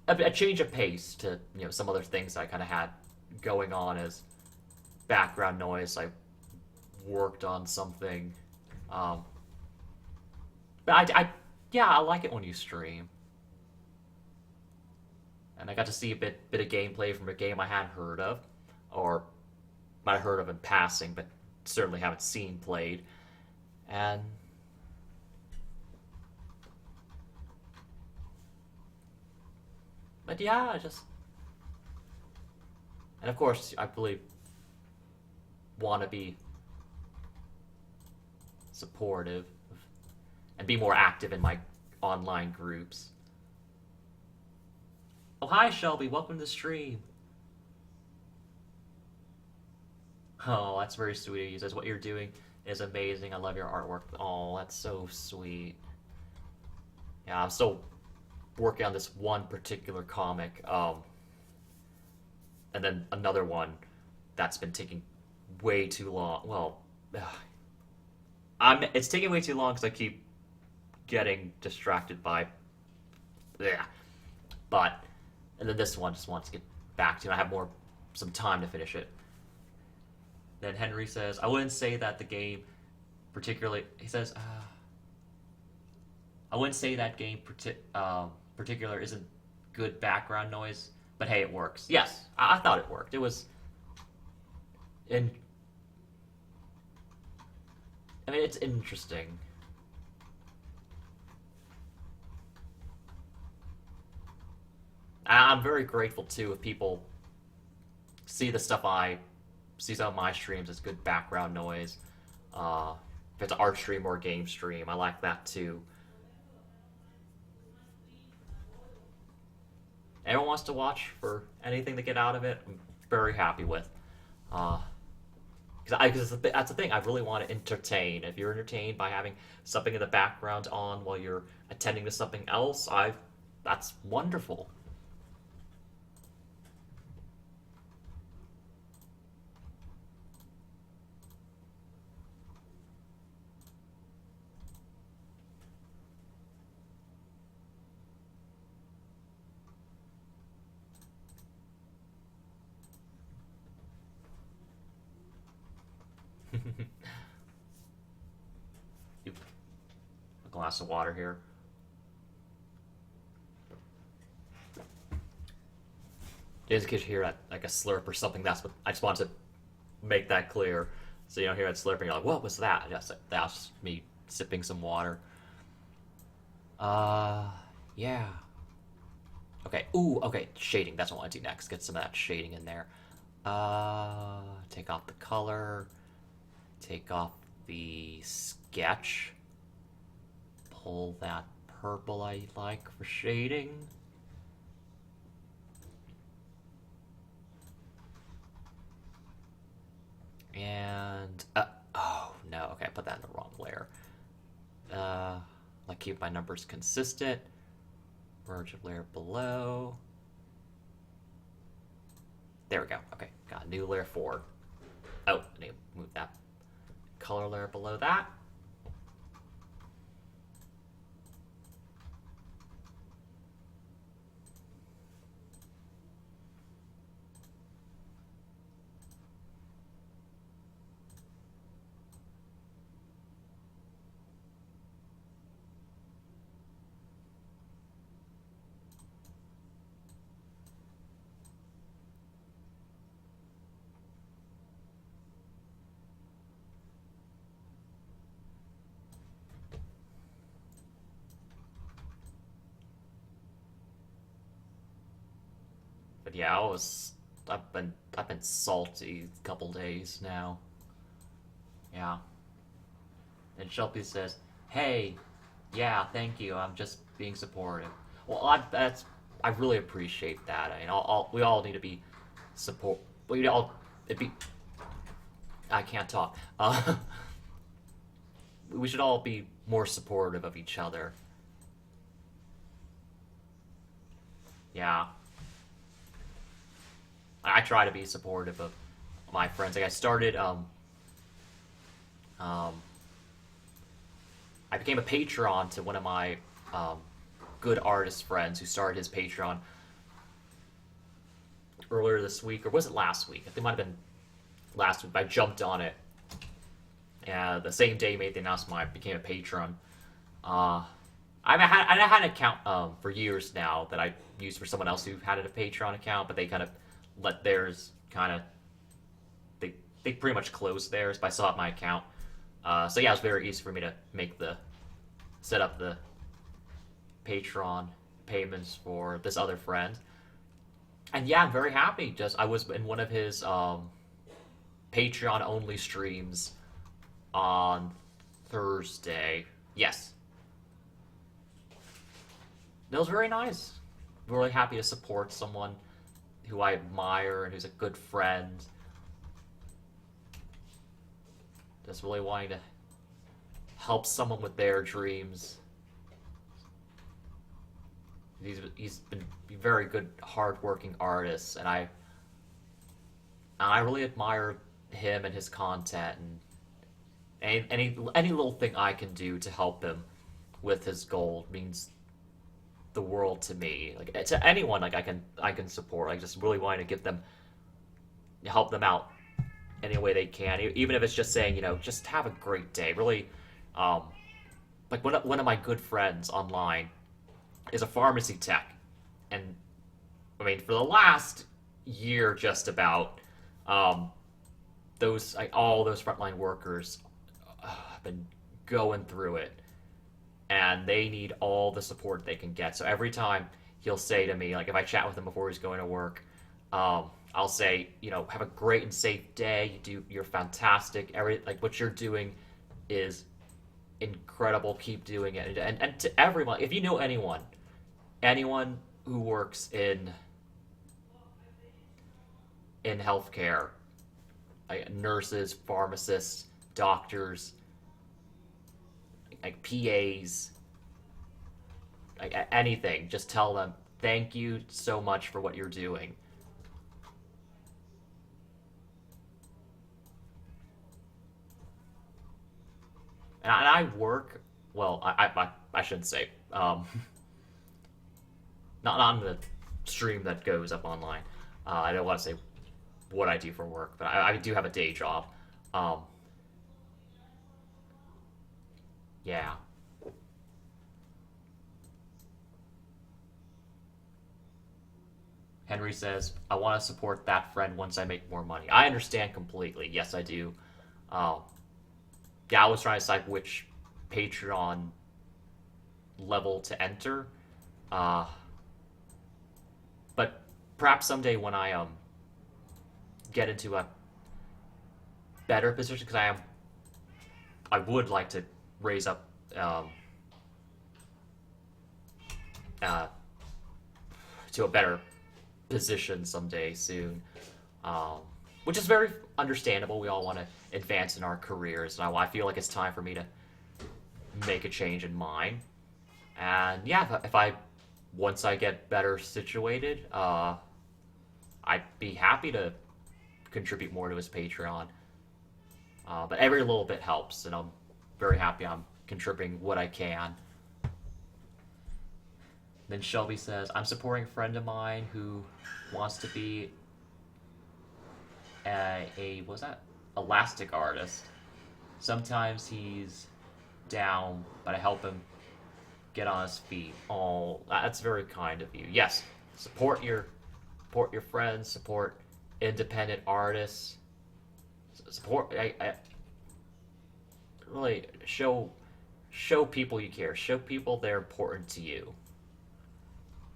a change of pace to, some other things I kind of had going on as background noise. I worked on something, but yeah, I like it when you stream, and I got to see a bit of gameplay from a game I hadn't heard of, or might have heard of in passing, but certainly haven't seen played, and but yeah, and of course, I really want to be supportive and be more active in my online groups. Oh, hi, Shelby. Welcome to the stream. Oh, that's very sweet. He says, what you're doing is amazing. I love your artwork. Oh, that's so sweet. Yeah, I'm still working on this one particular comic. And then another one that's been taking way too long. Well, it's taking way too long because I keep getting distracted by, yeah. But and then this one just wants to get back to. I have some time to finish it. Then Henry says, I wouldn't say that the game particularly. He says, I wouldn't say that game particular isn't good background noise, but hey, it works. Yes, I thought it worked. It was, in. I mean, it's interesting. I'm very grateful too if people see the stuff I see some of my streams as good background noise. If it's an art stream or a game stream, I like that too. Everyone wants to watch for anything to get out of it. I'm very happy with. Because that's the thing. I really want to entertain. If you're entertained by having something in the background on while you're attending to something else, that's wonderful. A glass of water here. Just in case you hear like a slurp or something, that's what I just wanted to make that clear. So you don't hear that slurping, you're like, what was that? That's me sipping some water. Uh, yeah. Okay. Ooh, okay. Shading. That's what I want to do next. Get some of that shading in there. Take off the color. Take off the sketch. Pull that purple I like for shading. And, oh, no. Okay, I put that in the wrong layer. Like, keep my numbers consistent. Merge a layer below. There we go. Okay, got a new layer 4. Oh, I need to move that color layer below that. But yeah, I've been salty a couple days now. Yeah. And Shelby says, "Hey, yeah, thank you. I'm just being supportive." Well, I really appreciate that. I mean, we all need to be support. We all it be. I can't talk. We should all be more supportive of each other. Yeah, I try to be supportive of my friends. Like I started um I became a Patreon to one of my um, good artist friends who started his Patreon earlier this week, or was it last week? I think it might have been last week. I jumped on it, and the same day he made the announcement, I became a patron. Uh, I had an account for years now that I used for someone else who had a Patreon account, but they kind of let theirs kind of they pretty much closed theirs, but I still have my account. So yeah, it was very easy for me to set up the Patreon payments for this other friend. And yeah, I'm very happy. Just I was in one of his Patreon only streams on Thursday. Yes, it was very nice. Really happy to support someone who I admire and who's a good friend. Just really wanting to help someone with their dreams. He's been a very good, hardworking artist, and I really admire him and his content, and any little thing I can do to help him with his goal means the world to me. Like to anyone, like I can support. Like just really wanting to help them out any way they can, even if it's just saying, just have a great day. Really, like one of my good friends online is a pharmacy tech, and I mean for the last year, just about, all those frontline workers have been going through it, and they need all the support they can get. So every time he'll say to me, like if I chat with him before he's going to work, I'll say, have a great and safe day. You're fantastic. Like what you're doing is incredible. Keep doing it. And to everyone, if you know anyone who works in healthcare, like nurses, pharmacists, doctors, like PAs, like anything, just tell them thank you so much for what you're doing. And I work, well, I shouldn't say, not on the stream that goes up online. I don't want to say what I do for work, but I do have a day job. Um, Yeah. Henry says, I want to support that friend once I make more money. I understand completely. Yes, I do. Uh, yeah, I was trying to decide which Patreon level to enter. Uh, but perhaps someday when I get into a better position, because I would like to raise up um, uh, to a better position someday soon, um, which is very understandable. We all want to advance in our careers, and I feel like it's time for me to make a change in mine. And yeah, if I once I get better situated, I'd be happy to contribute more to his Patreon. But every little bit helps, and I'm very happy I'm contributing what I can. Then Shelby says, I'm supporting a friend of mine who wants to be what was that? Elastic artist. Sometimes he's down, but I help him get on his feet. Oh, that's very kind of you. Yes, support your friends, support independent artists, support. I really show people you care. Show people they're important to you.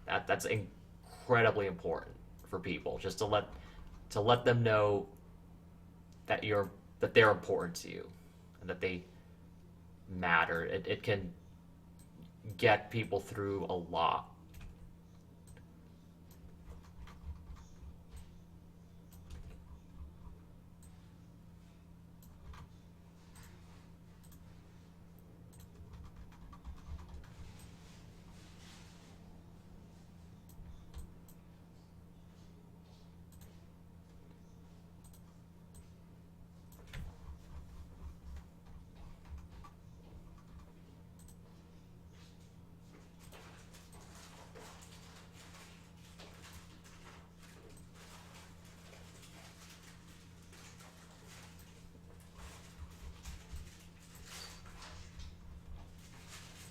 That's incredibly important for people. Just to let them know that they're important to you and that they matter. It can get people through a lot.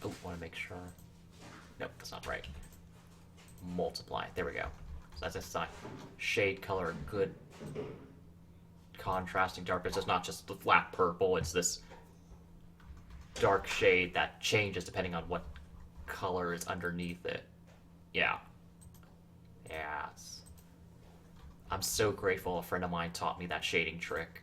Oh, want to make sure. Nope, that's not right. Multiply. There we go. So that's a sign. Shade color, good contrasting darkness. It's not just the flat purple. It's this dark shade that changes depending on what color is underneath it. Yeah. Yes. I'm so grateful a friend of mine taught me that shading trick.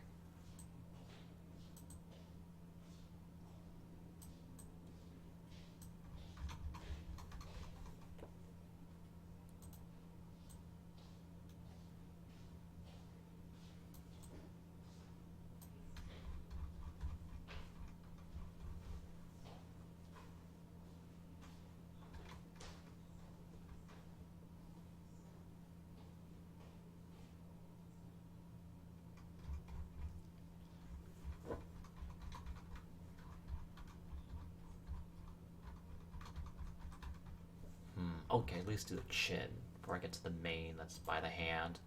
Okay, at least do the chin before I get to the mane that's by the hand.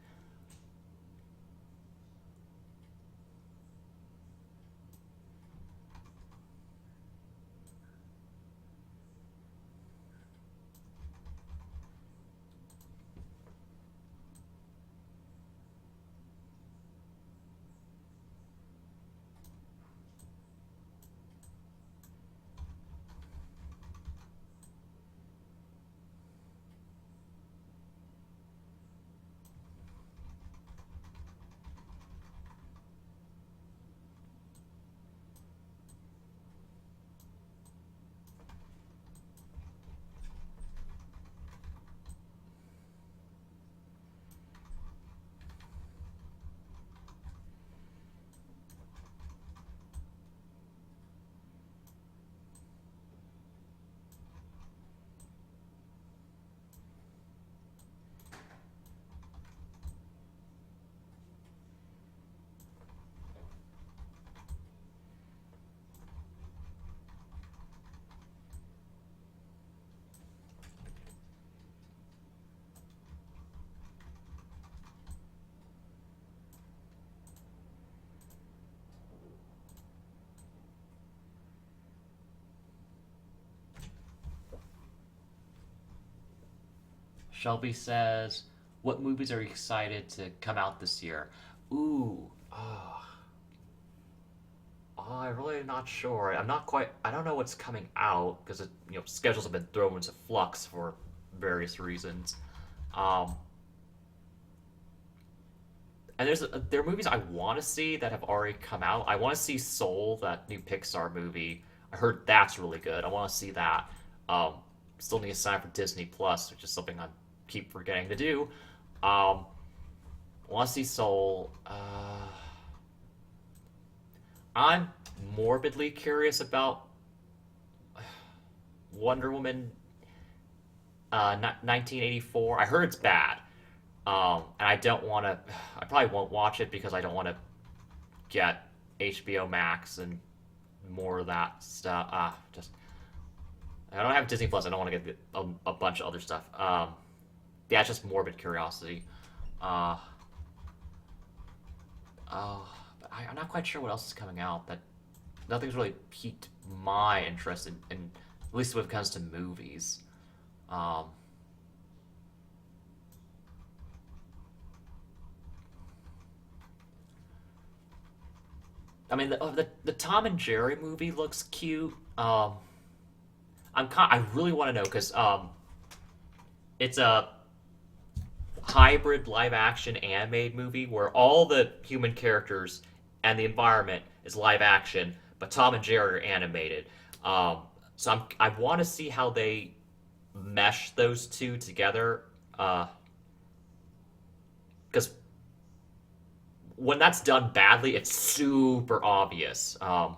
Shelby says, "What movies are you excited to come out this year?" Ooh, I'm really not sure. I'm not quite. I don't know what's coming out because schedules have been thrown into flux for various reasons. Um, and there are movies I want to see that have already come out. I want to see Soul, that new Pixar movie. I heard that's really good. I want to see that. Um, Still need to sign for Disney Plus, which is something I keep forgetting to do. Um, I want to see Soul. I'm morbidly curious about Wonder Woman 1984. I heard it's bad. And I don't want to. I probably won't watch it because I don't want to get HBO Max and more of that stuff. Just I don't have Disney Plus. I don't want to get a bunch of other stuff. Yeah, it's just morbid curiosity. Uh, but I'm not quite sure what else is coming out. That nothing's really piqued my interest in at least when it comes to movies. Um, I mean, the Tom and Jerry movie looks cute. I really want to know because it's a hybrid live action animated movie where all the human characters and the environment is live action, but Tom and Jerry are animated. I want to see how they mesh those two together. Because when that's done badly, it's super obvious. I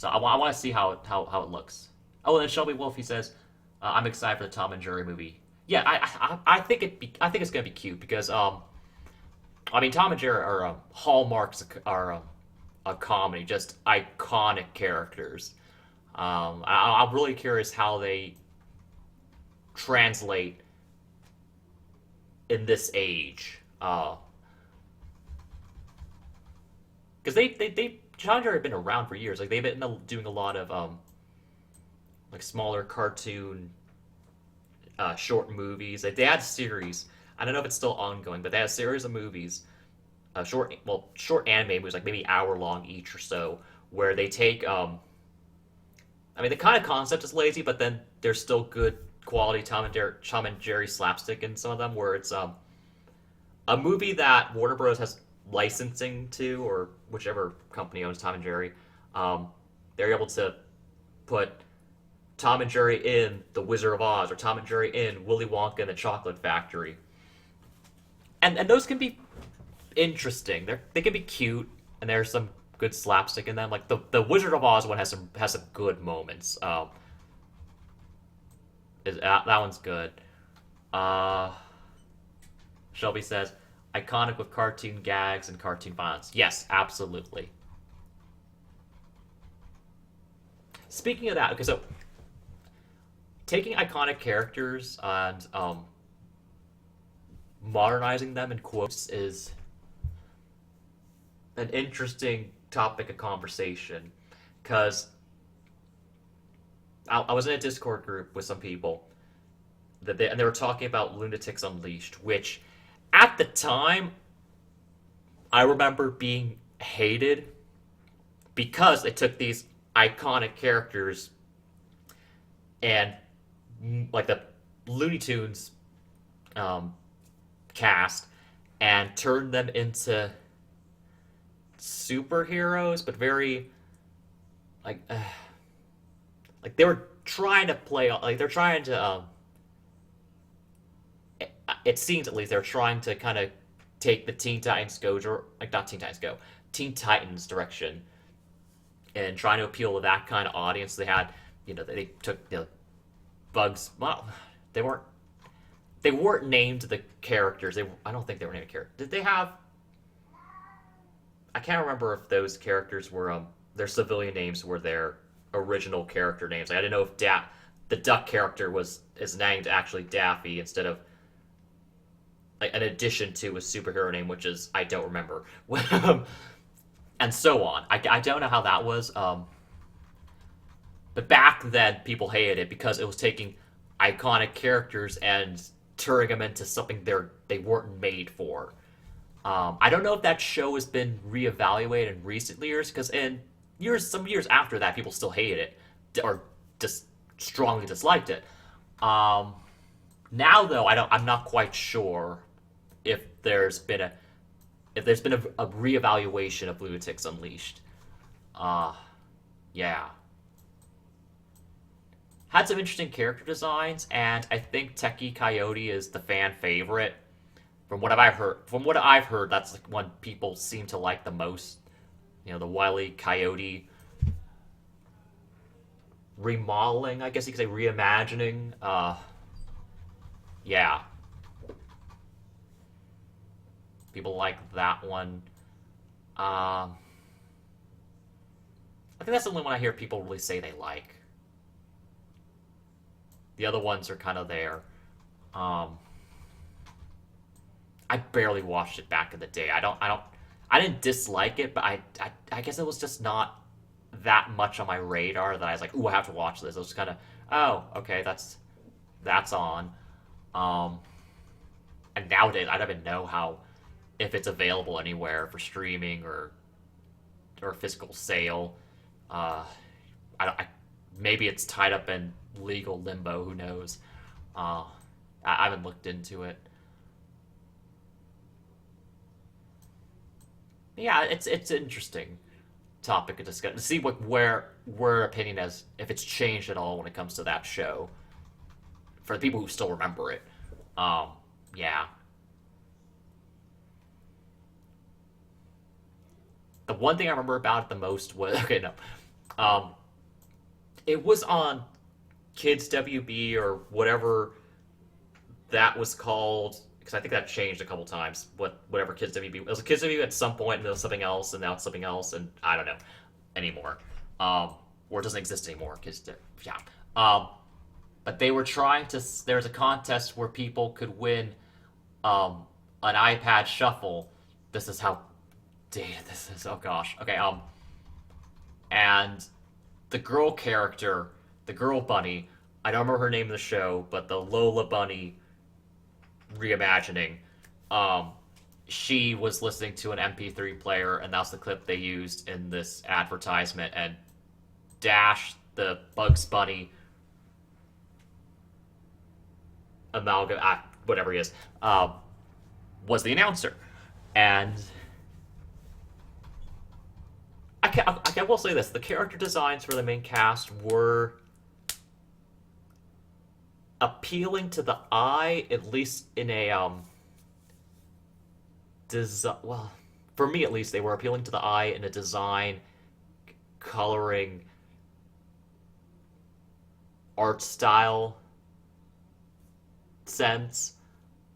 want to see how it looks. Oh, and then Shelby Wolf, he says, "I'm excited for the Tom and Jerry movie." Yeah, I think I think it's gonna be cute because I mean Tom and Jerry are hallmarks are a comedy, just iconic characters. I'm really curious how they translate in this age. Because they Tom and Jerry have been around for years. Like they've been doing a lot of like smaller cartoon short movies. Like, they had a series. I don't know if it's still ongoing, but they had a series of movies, short anime movies, like maybe hour long each or so, where they take. I mean, the kind of concept is lazy, but then there's still good quality Tom and Jerry slapstick in some of them, where it's a movie that Warner Bros. Has licensing to, or whichever company owns Tom and Jerry. They're able to put Tom and Jerry in The Wizard of Oz, or Tom and Jerry in Willy Wonka and the Chocolate Factory. And those can be interesting. They can be cute, and there's some good slapstick in them. Like the Wizard of Oz one has some good moments. That one's good. Shelby says, "Iconic with cartoon gags and cartoon violence." Yes, absolutely. Speaking of that, okay, so taking iconic characters and modernizing them in quotes is an interesting topic of conversation because I was in a Discord group with some people and they were talking about Lunatics Unleashed, which at the time I remember being hated because they took these iconic characters and like the Looney Tunes cast and turned them into superheroes, but very like like they were trying to play like they're trying to it seems at least they're trying to kind of take the Teen Titans Go, like not Teen Titans Go, Teen Titans direction, and trying to appeal to that kind of audience. They had, they took Bugs. Well, they weren't named the characters. I don't think they were named characters. Did they have? I can't remember if those characters were their civilian names were their original character names. Like, I didn't know if the duck character is named actually Daffy instead of like an addition to a superhero name, which is I don't remember, and so on. I don't know how that was. But back then, people hated it because it was taking iconic characters and turning them into something they weren't made for. I don't know if that show has been reevaluated in recent years, because some years after that, people still hated it or just strongly disliked it. Um, Now though, I'm not quite sure if there's been a reevaluation of Lunatics Unleashed. Uh, yeah. Had some interesting character designs, and I think Techie Coyote is the fan favorite. From what I've heard, that's the one people seem to like the most. The Wile E. Coyote remodeling, I guess you could say reimagining. Yeah, people like that one. Um, I think that's the only one I hear people really say they like. The other ones are kind of there. Um, I barely watched it back in the day. I didn't dislike it, but I guess it was just not that much on my radar that I was like, ooh, I have to watch this. It was kind of, oh, okay, that's on. Um, and nowadays, I don't even know how if it's available anywhere for streaming or physical sale. Uh, maybe it's tied up in legal limbo. Who knows? Uh, I haven't looked into it. Yeah, it's an interesting topic to discuss to see where opinion has if it's changed at all when it comes to that show for the people who still remember it. Um, yeah, the one thing I remember about it the most was okay, no, um, it was on Kids WB or whatever that was called because I think that changed a couple times. Whatever Kids WB it was, Kids WB at some point, and then it was something else, and now it's something else, and I don't know anymore. Or it doesn't exist anymore. Yeah. But they were trying to. There was a contest where people could win an iPad Shuffle. This is how dated this is. Oh gosh. Okay. And the girl character, the girl bunny. I don't remember her name in the show, but the Lola Bunny reimagining. Um, she was listening to an MP3 player, and that's the clip they used in this advertisement. And Dash, the Bugs Bunny amalgam, whatever he is, was the announcer. And I will say this: the character designs for the main cast were appealing to the eye, at least in a well, for me at least, they were appealing to the eye in a design, coloring, art style sense.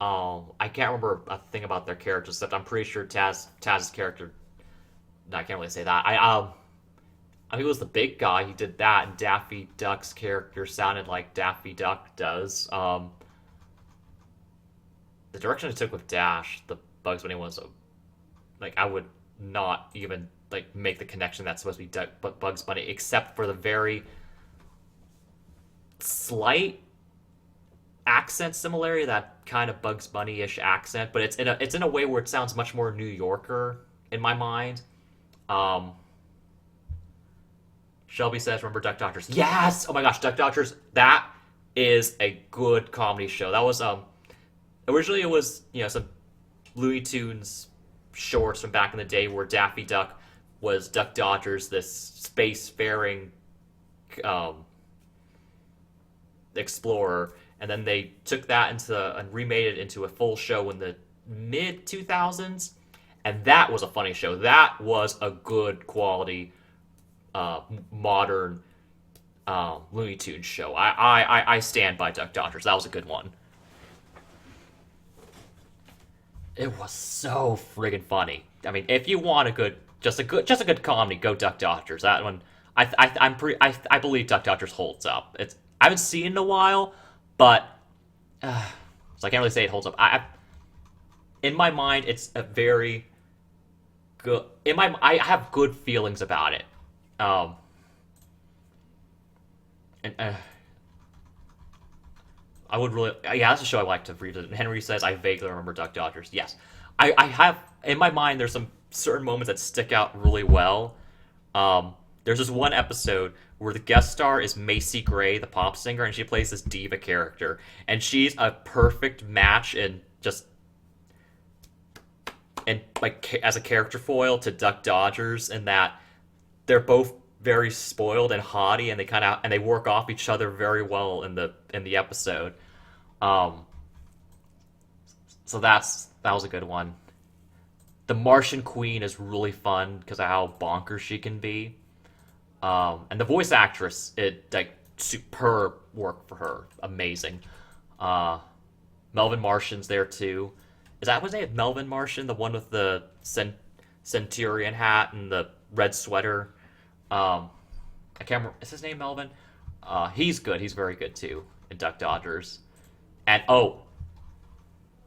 I can't remember a thing about their characters, except I'm pretty sure Taz's character. No, I can't really say that. I think it was the big guy. He did that, and Daffy Duck's character sounded like Daffy Duck does. The direction it took with Dash, the Bugs Bunny was like I would not even like make the connection that's supposed to be Bugs Bunny, except for the very slight accent similarity, that kind of Bugs Bunny-ish accent, but it's in a way where it sounds much more New Yorker in my mind. Um, Shelby says, "Remember Duck Doctors?" Yes. Oh my gosh, Duck Doctors. That is a good comedy show. That was originally it was some Looney Tunes shorts from back in the day where Daffy Duck was Duck Dodgers, this spacefaring um, explorer, and then they took that and remade it into a full show in the mid 2000s, and that was a funny show. That was a good quality modern Looney Tunes show. I stand by Duck Dodgers. That was a good one. It was so friggin' funny. I mean, if you want just a good comedy, go Duck Dodgers. That one, I believe Duck Dodgers holds up. I haven't seen it in a while, but so I can't really say it holds up. In my mind, it's a very good. I have good feelings about it. And I would really, yeah, that's a show I like to read. Henry says I vaguely remember Duck Dodgers. Yes, I have in my mind. There's some certain moments that stick out really well. Um, there's this one episode where the guest star is Macy Gray, the pop singer, and she plays this diva character, and she's a perfect match in just and like as a character foil to Duck Dodgers, in that they're both very spoiled and haughty, and they work off each other very well in the episode. Um, so that was a good one. The Martian Queen is really fun because of how bonkers she can be. And the voice actress, it like superb work for her, amazing. Uh, Melvin Martian's there too. Is that his name? Melvin Martian, the one with the Centurion hat and the red sweater. I can't remember. Is his name Melvin? He's good. He's very good too in Duck Dodgers. And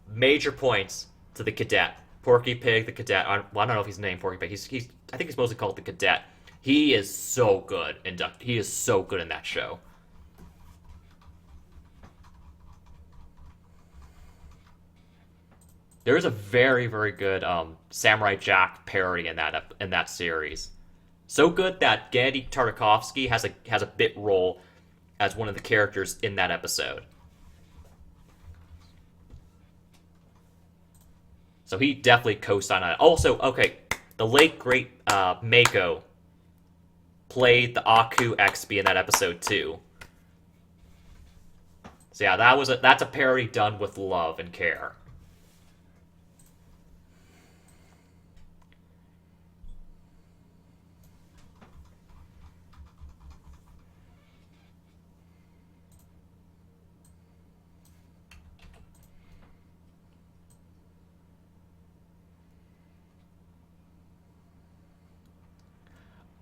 major points to the cadet, Porky Pig, the cadet. Well, I don't know if he's named Porky Pig. He's I think he's mostly called the cadet. He is so good in Duck. He is so good in that show. There is a very very good Samurai Jack parody in that series. So good that Gennady Tartakovsky has a bit role as one of the characters in that episode. So he definitely co-signed on it. Also, okay, the late great Mako played the Aku XB in that episode too. So yeah, that's a parody done with love and care.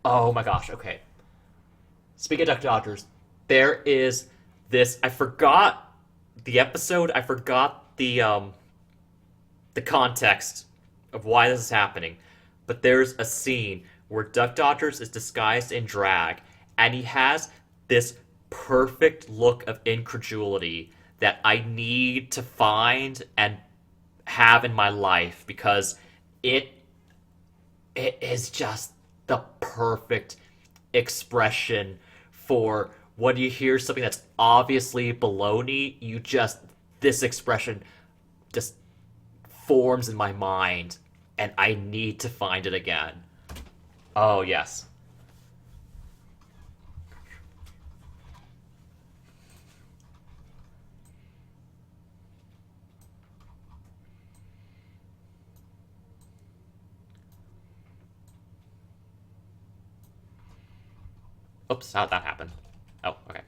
Oh my gosh, okay. Speaking of Duck Dodgers, there is this. I forgot the episode. I forgot the context of why this is happening. But there's a scene where Duck Dodgers is disguised in drag, and he has this perfect look of incredulity that I need to find and have in my life, because it it is just the perfect expression for when you hear something that's obviously baloney. You just this expression just forms in my mind, and I need to find it again. Oh yes. Oops, how'd that happen? Oh, okay.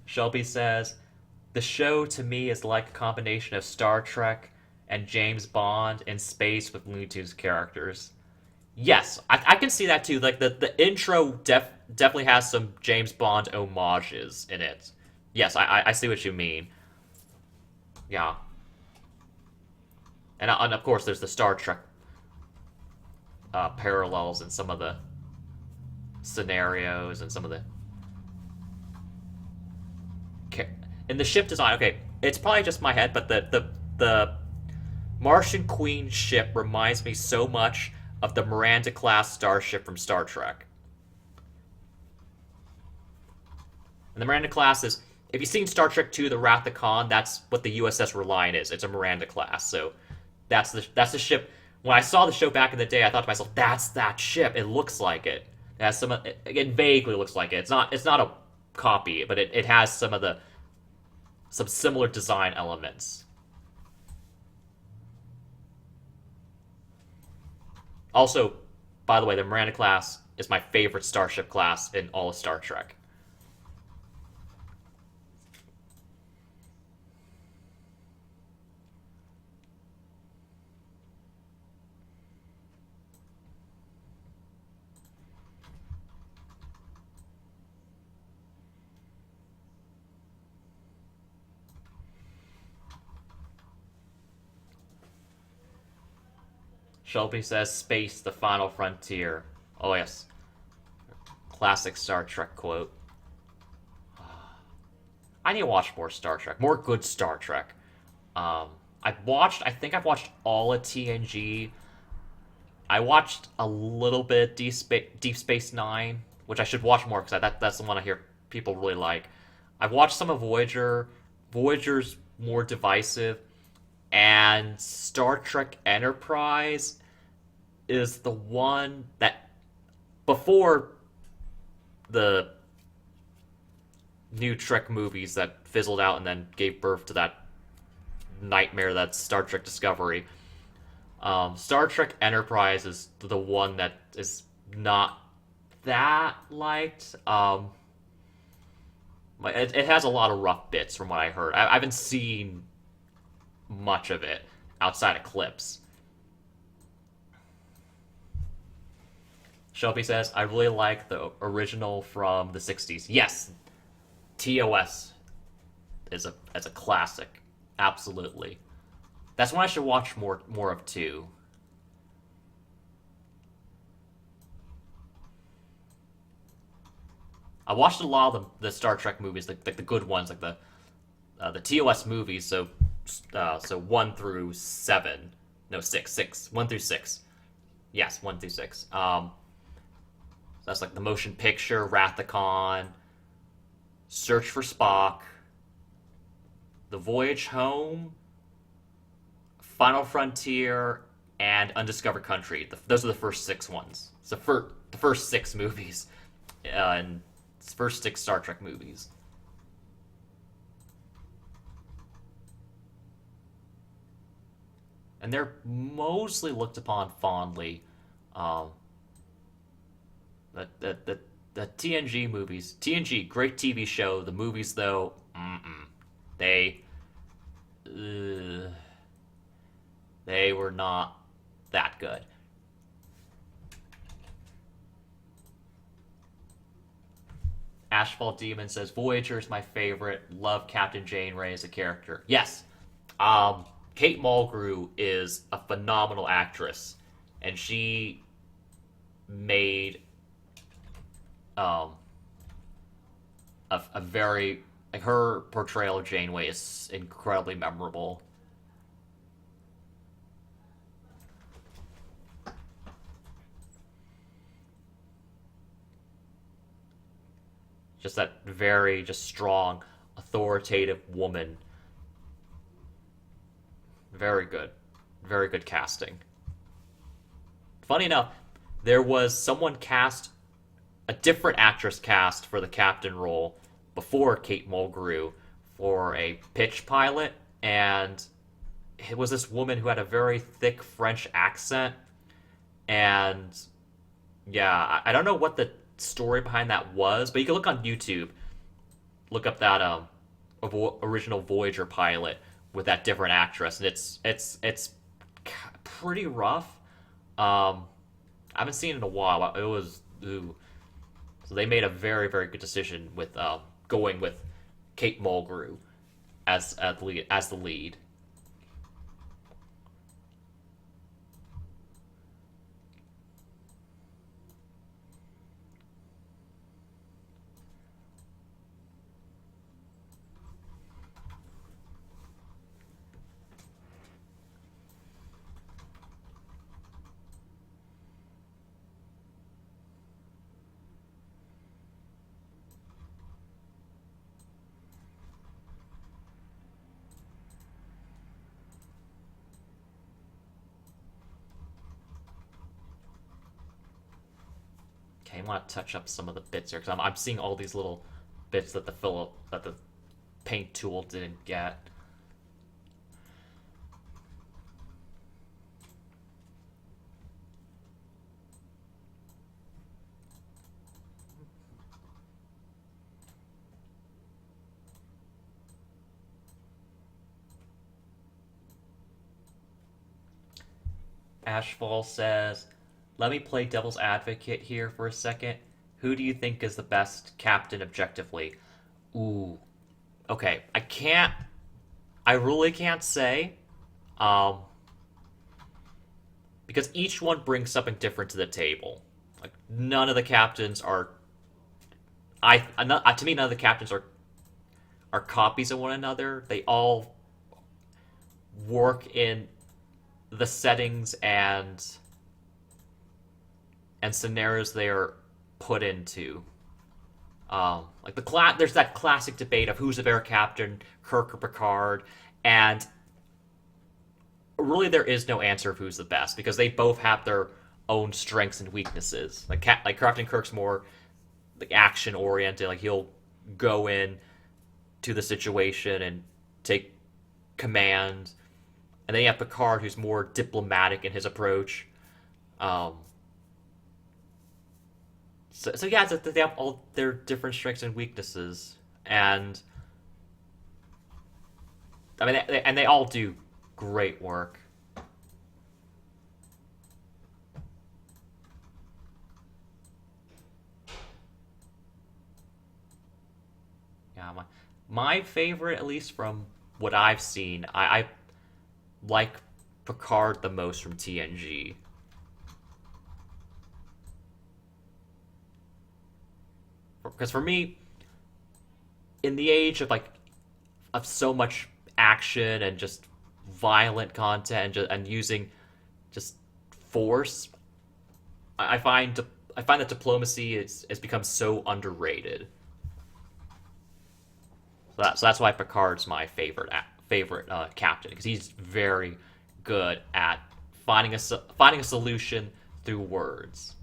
Shelby says, the show to me is like a combination of Star Trek and James Bond in space with Looney Tunes characters. Yes, I can see that too. Like the intro definitely has some James Bond homages in it. Yes, I see what you mean. Yeah. And of course, there's the Star Trek parallels in some of the scenarios and some of the in the ship design. Okay, it's probably just my head, but the Martian Queen ship reminds me so much of the Miranda class starship from Star Trek. And the Miranda class is, if you've seen Star Trek II: The Wrath of Khan, that's what the USS Reliant is. It's a Miranda class. So that's the ship. When I saw the show back in the day, I thought to myself, that's that ship. It looks like it. It has some. It vaguely looks like it. It's not a copy, but it has some similar design elements. Also, by the way, the Miranda class is my favorite starship class in all of Star Trek. Shelby says space, the final frontier. Oh, yes. Classic Star Trek quote. I need to watch more Star Trek. More good Star Trek. I think I've watched all of TNG. I watched a little bit Deep Space Nine, which I should watch more because that's the one I hear people really like. I've watched some of Voyager. Voyager's more divisive, and Star Trek Enterprise is the one that before the new Trek movies that fizzled out and then gave birth to that nightmare that's Star Trek Discovery. Star Trek Enterprise is the one that is not that liked. It has a lot of rough bits from what I heard. I haven't seen much of it outside of clips. Shelby says, I really like the original from the 60s. Yes, TOS is a classic. Absolutely. That's one I should watch more of too. I watched a lot of the Star Trek movies, like the good ones, like the TOS movies. So 1 through 7, no 6, 1 through 6. Yes, 1 through 6. That's like the motion picture, Wrath of Khan, Search for Spock, The Voyage Home, Final Frontier, and Undiscovered Country. Those are the first 6 ones. So for the first 6 movies, and first 6 Star Trek movies. And they're mostly looked upon fondly. The TNG movies. TNG, great TV show. The movies, though, they they were not that good. Asphalt Demon says Voyager is my favorite. Love Captain Janeway as a character. Yes, Kate Mulgrew is a phenomenal actress, and she made a very like her portrayal of Janeway is incredibly memorable. Just that very just strong, authoritative woman. Very good. Very good casting. Funny enough, there was someone cast, a different actress cast for the captain role before Kate Mulgrew for a pitch pilot, and it was this woman who had a very thick French accent, and yeah, I don't know what the story behind that was, but you can look on YouTube, look up that original Voyager pilot with that different actress, and it's pretty rough. I haven't seen it in a while. It was ooh. So they made a very very good decision with going with Kate Mulgrew as the lead. Okay, I want to touch up some of the bits here because I'm seeing all these little bits that the paint tool didn't get. Ashfall says, let me play devil's advocate here for a second. Who do you think is the best captain objectively? Ooh. Okay, I really can't say. because each one brings something different to the table. Like none of the captains are to me none of the captains are copies of one another. They all work in the settings and scenarios they are put into. Like there's that classic debate of who's a better captain, Kirk or Picard, and really there is no answer of who's the best because they both have their own strengths and weaknesses. Like Captain Kirk's more like action oriented. Like he'll go in to the situation and take command, and then you have Picard who's more diplomatic in his approach. Um, so yeah, they have all their different strengths and weaknesses, and I mean, and they all do great work. Yeah, my favorite, at least from what I've seen, I like Picard the most from TNG. Because for me, in the age of so much action and just violent content and using just force, I find that diplomacy has become so underrated. So that's why Picard's my favorite captain because he's very good at finding a solution through words,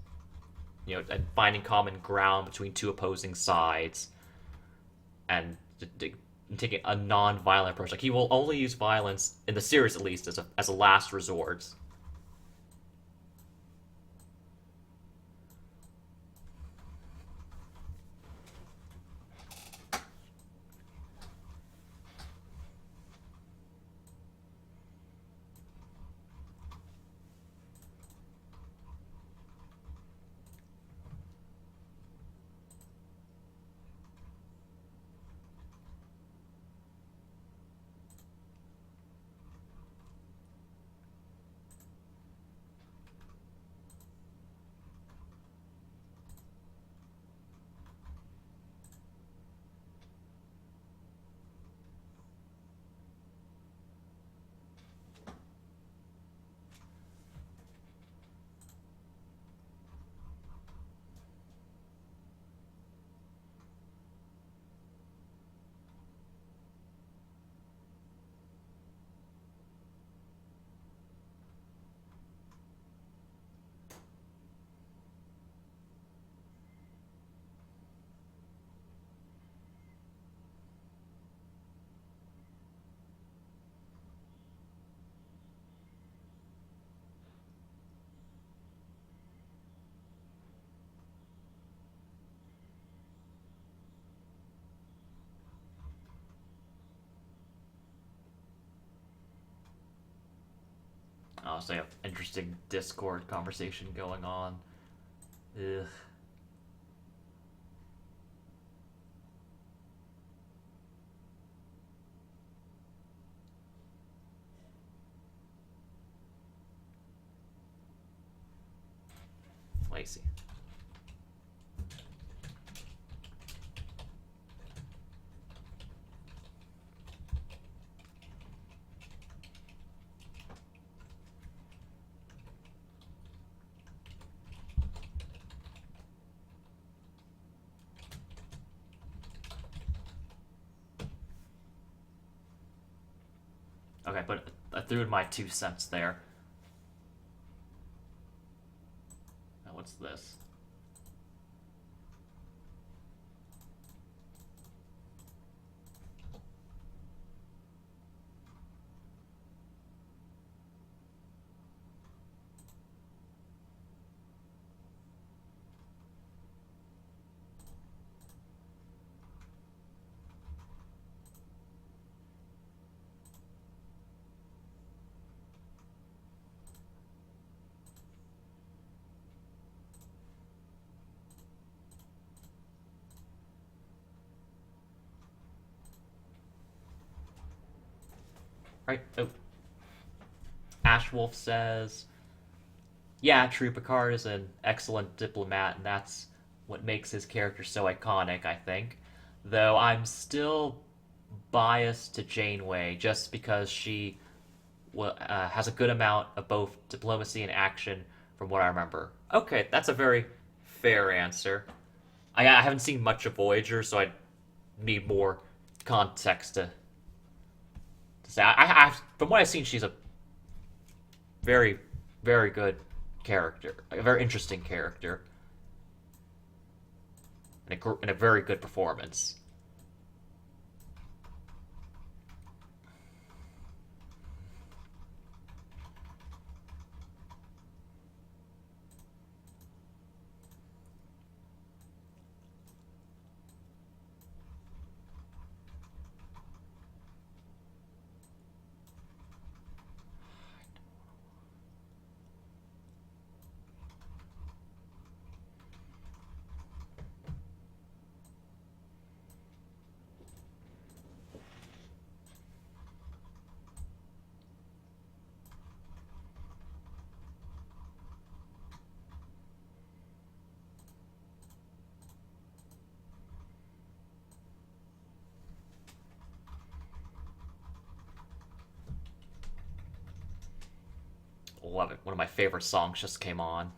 and finding common ground between two opposing sides, and taking a non-violent approach. Like he will only use violence in the series, at least, as a last resort. So you have interesting Discord conversation going on. Ugh. Lazy. Okay, but I threw in my 2 cents there. Now what's this? Right. Oh, Ashwolf says, yeah, True Picard is an excellent diplomat, and that's what makes his character so iconic, I think. Though I'm still biased to Janeway just because she has a good amount of both diplomacy and action from what I remember. Okay, that's a very fair answer. I haven't seen much of Voyager, so I need more context to say. From what I've seen, she's a very, very good character, a very interesting character, and a very good performance. Love it. One of my favorite songs just came on.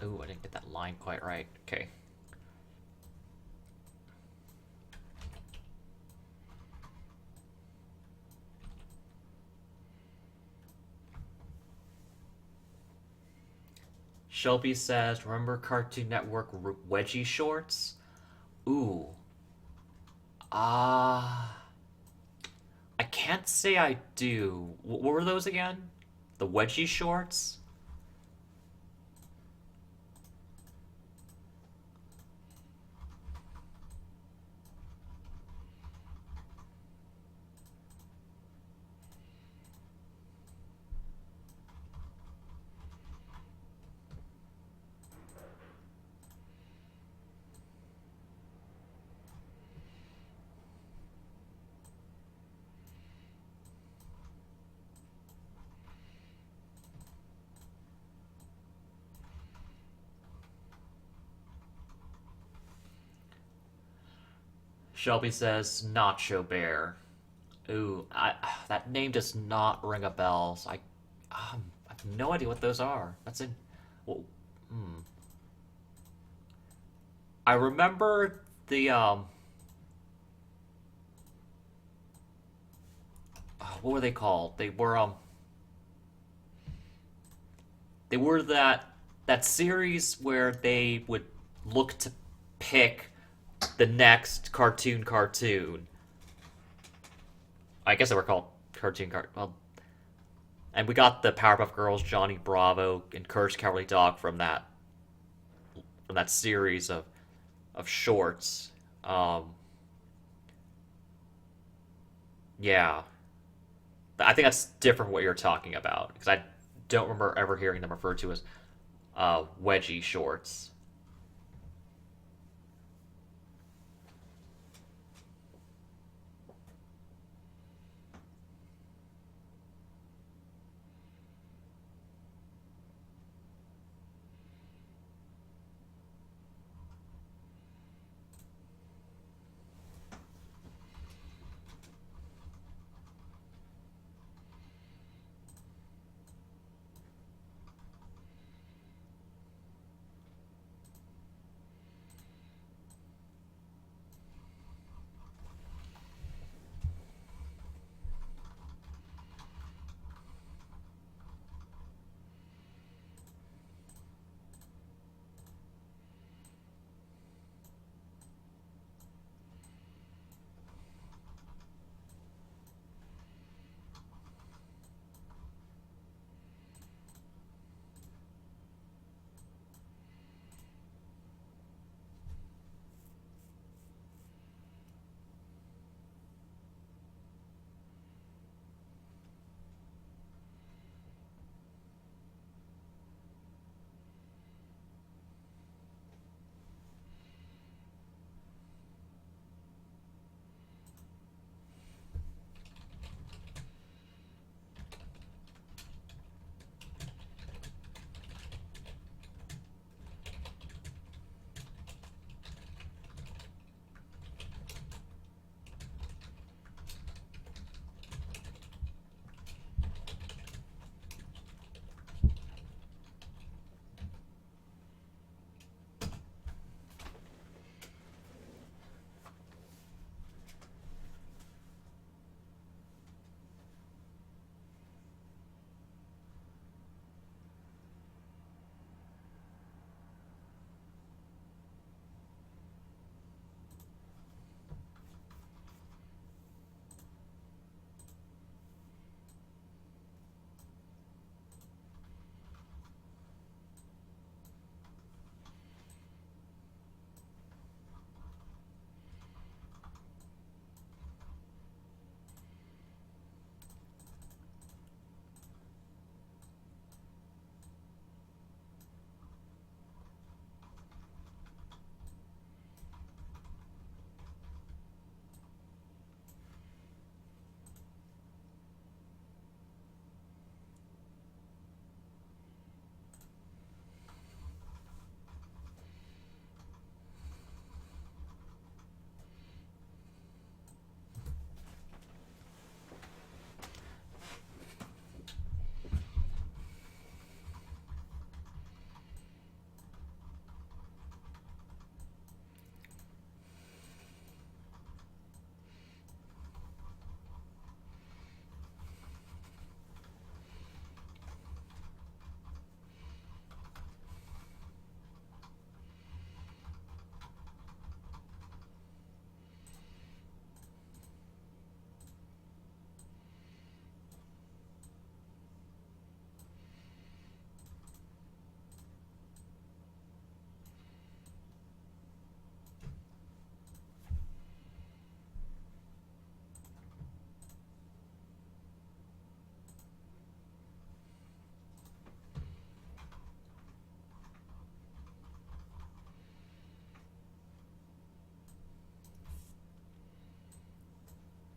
Ooh, I didn't get that line quite right. Okay. Shelby says, remember Cartoon Network wedgie shorts? Ooh. Ah. I can't say I do. What were those again? The wedgie shorts? Shelby says Nacho Bear. Ooh, that name does not ring a bell. So I have no idea what those are. That's in. Well, I remember the what were they called? They were that series where they would look to pick the next cartoon. I guess they were called well, and we got the Powerpuff Girls, Johnny Bravo, and Courage the Cowardly Dog from that series of shorts. Yeah, I think that's different from what you're talking about because I don't remember ever hearing them referred to as wedgie shorts.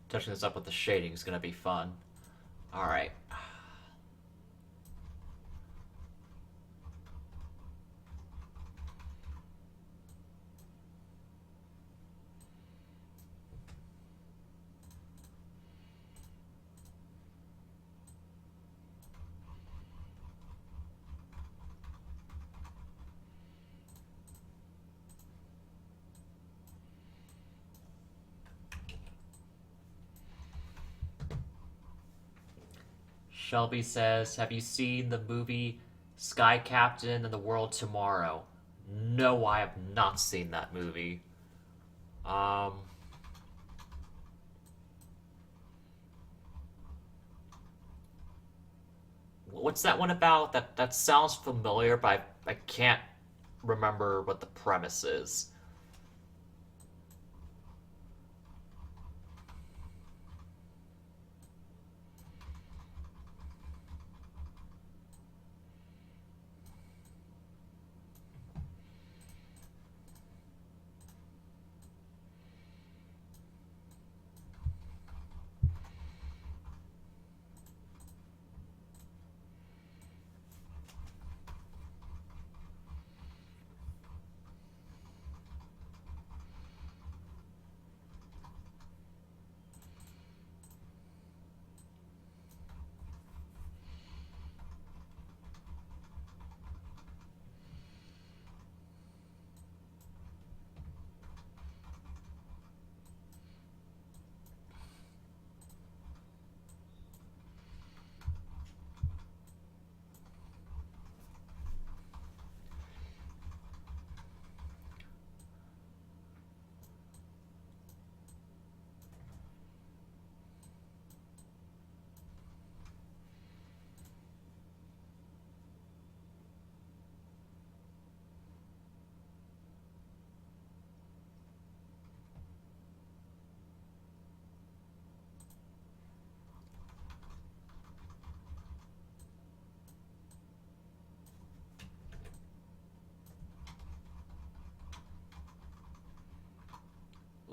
Touching this up with the shading is gonna be fun. All right. Shelby says, have you seen the movie Sky Captain and the World Tomorrow? No, I have not seen that movie. Um, what's that one about? That sounds familiar, but I can't remember what the premise is.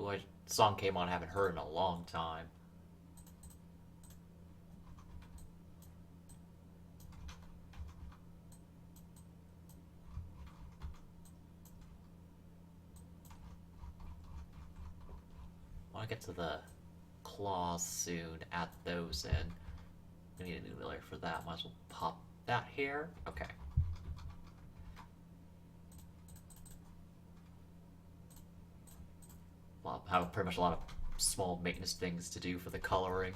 What song came on I haven't heard in a long time. I want to get to the claws soon, add those in. I need a new layer for that. Might as well pop that here. Okay. Well, I have pretty much a lot of small maintenance things to do for the coloring.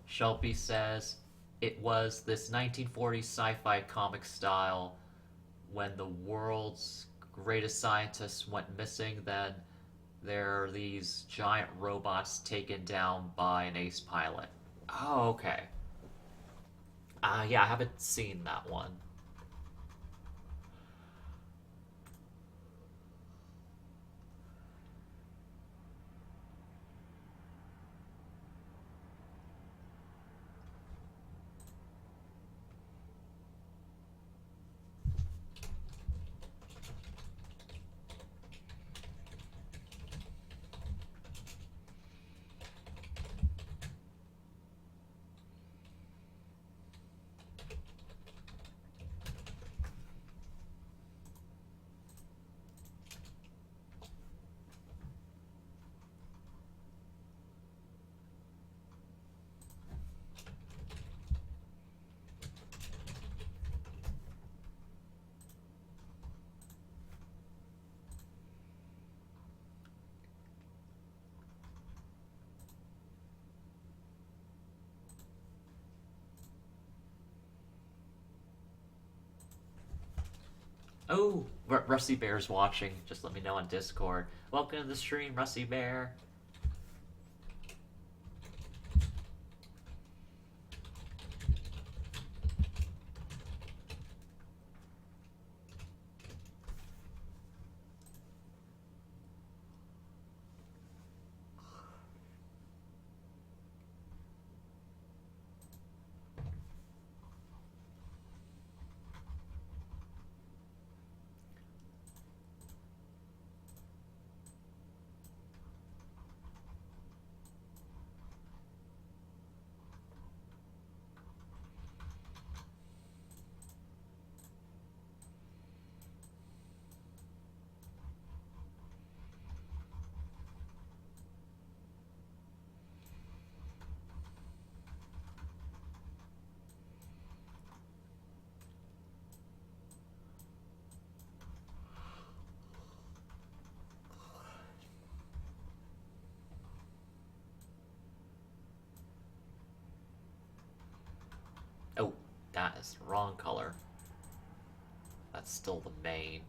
Shelby says it was this 1940s sci-fi comic style when the world's greatest scientists went missing. Then there are these giant robots taken down by an ace pilot. Oh, okay. Yeah, I haven't seen that one. Oh, Rusty Bear's watching. Just let me know on Discord. Welcome to the stream, Rusty Bear. That's the wrong color. That's still the main.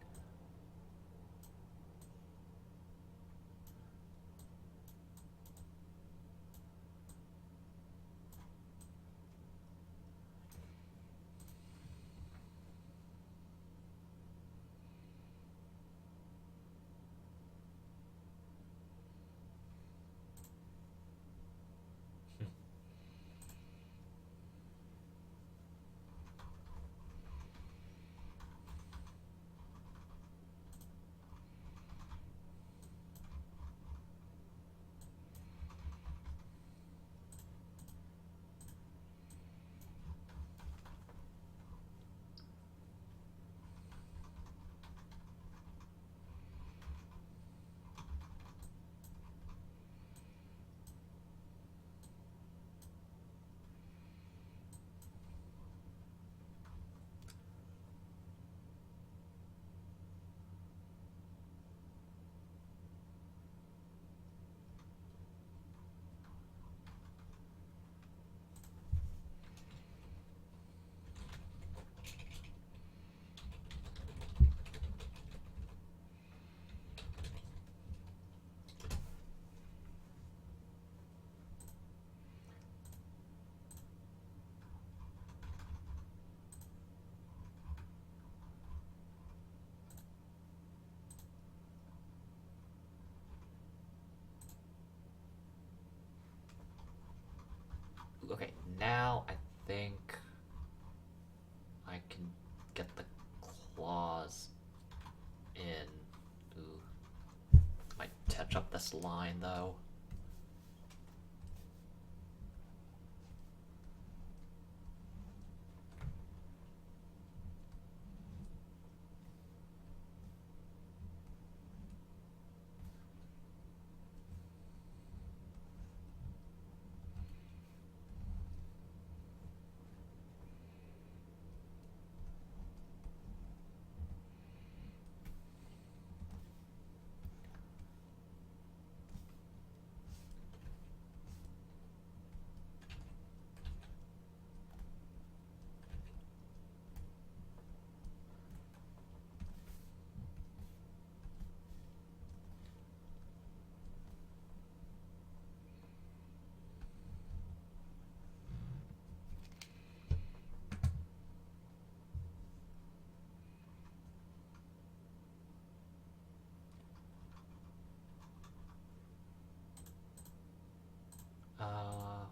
Okay, now I think I can get the claws in. Ooh. Might touch up this line though.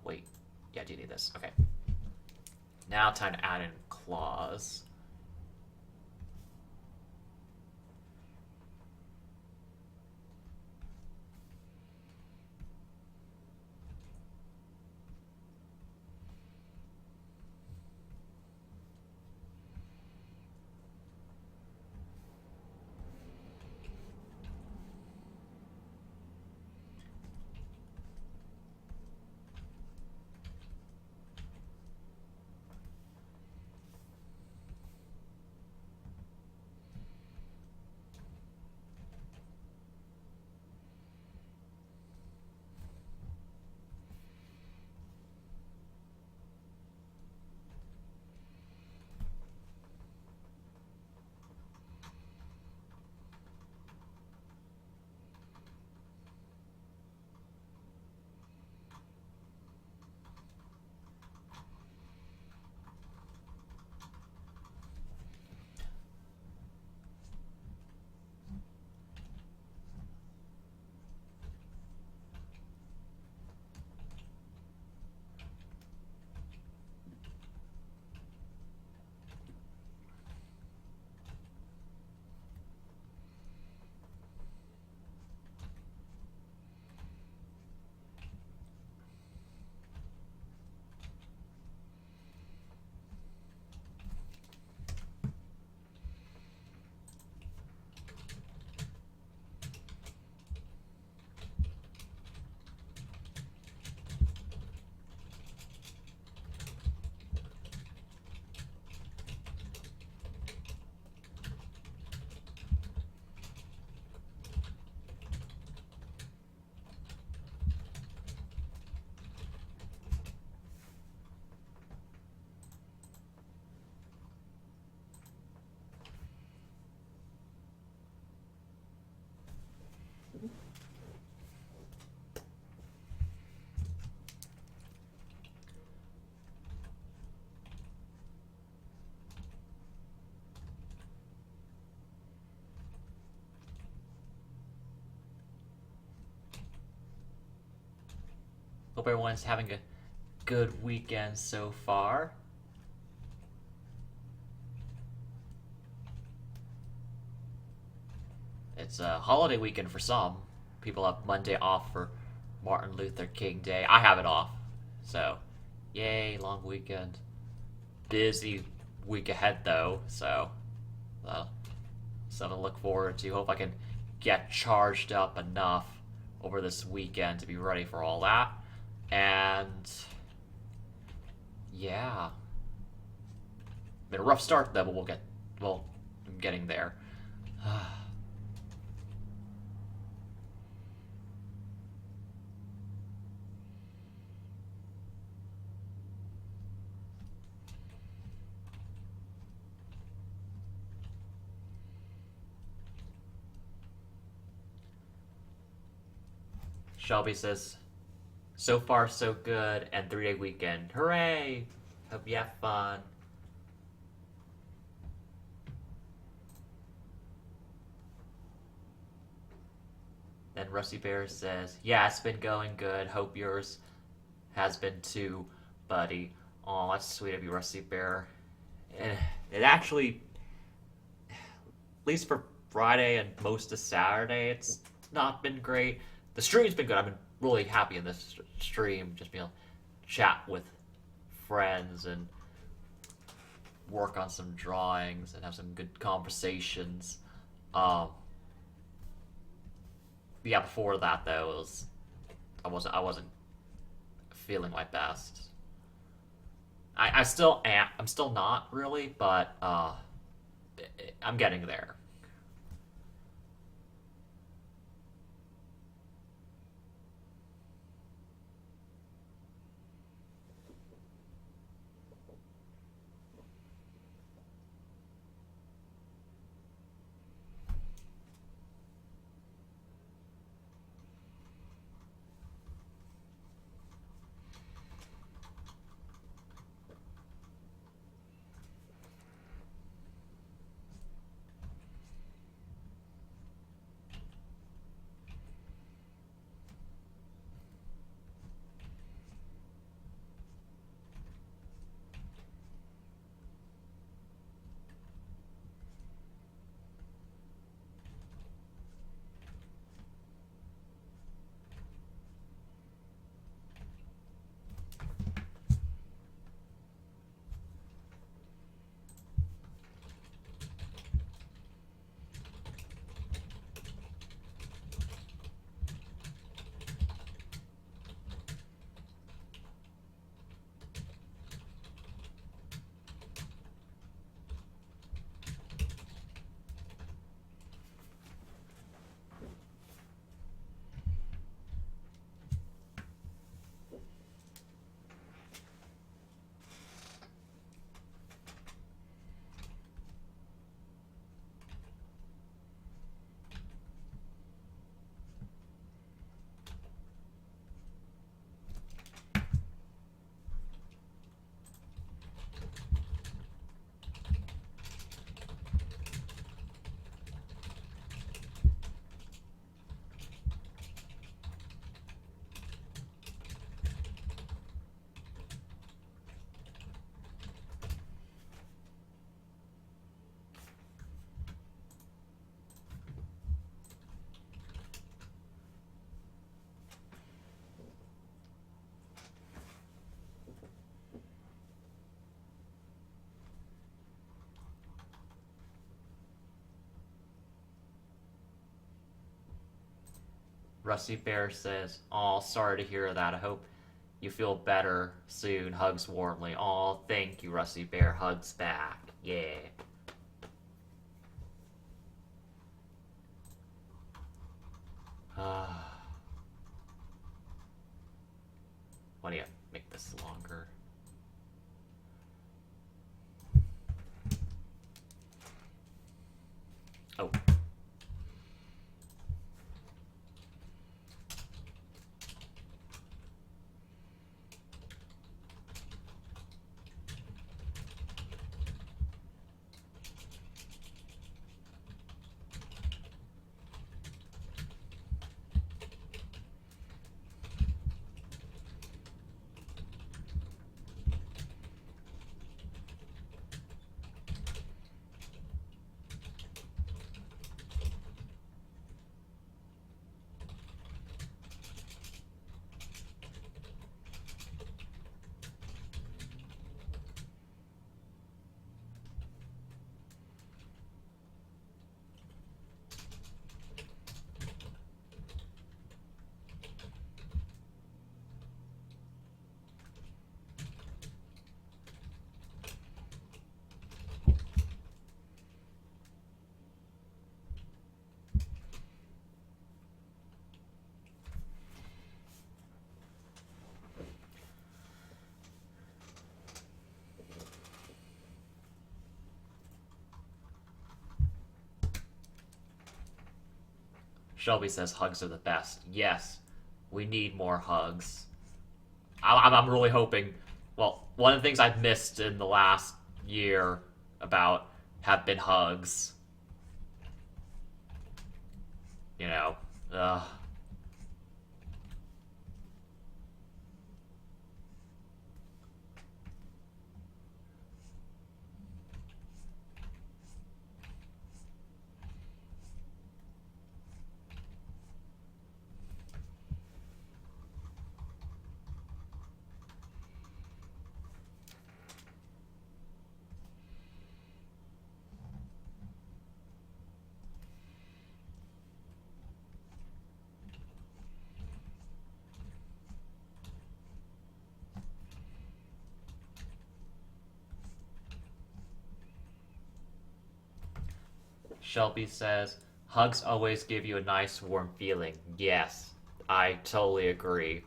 Wait. Yeah, I do need this. Okay. Now time to add in claws. Hope everyone's having a good weekend so far. It's a holiday weekend for some. People have Monday off for Martin Luther King Day. I have it off. So, yay, long weekend. Busy week ahead though, so something to look forward to. Hope I can get charged up enough over this weekend to be ready for all that. And yeah, been a rough start though, but I'm getting there. Shelby says, so far so good, and 3-day weekend. Hooray! Hope you have fun. Then Rusty Bear says, yeah, it's been going good. Hope yours has been too, buddy. Aw, that's sweet of you, Rusty Bear. It actually, at least for Friday and most of Saturday, it's not been great. The stream's been good. I've been really happy in this stream. Just being able to chat with friends and work on some drawings and have some good conversations. Yeah, before that though, I wasn't feeling my best. I still am. I'm still not really, but I'm getting there. Rusty Bear says, aw, sorry to hear that. I hope you feel better soon. Hugs warmly. Aw, thank you, Rusty Bear. Hugs back. Yeah. Why do you make this longer? Oh. Shelby says hugs are the best. Yes, we need more hugs. I'm really hoping. Well, one of the things I've missed in the last year about have been hugs. You know, Shelby says hugs always give you a nice warm feeling. Yes, I totally agree.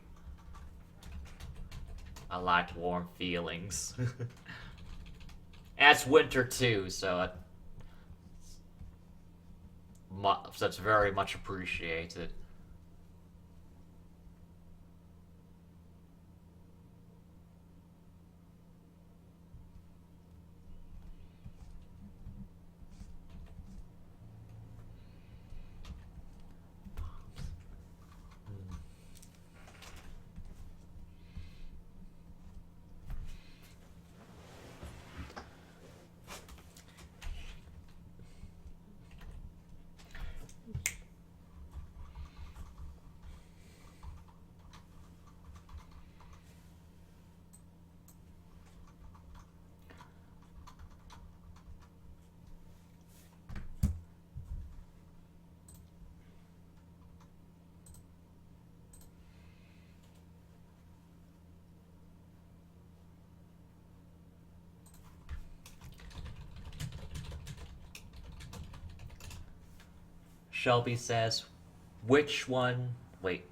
I like warm feelings. And it's winter too, so that's very much appreciated. Shelby says, which one? Wait,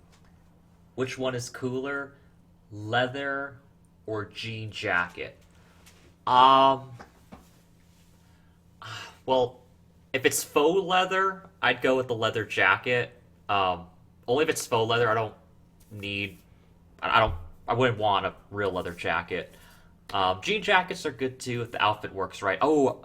which one is cooler, leather or jean jacket? Um, well, if it's faux leather, I'd go with the leather jacket. Um, Only if it's faux leather. I don't need. I don't. I wouldn't want a real leather jacket. Jean jackets are good too if the outfit works right. Oh,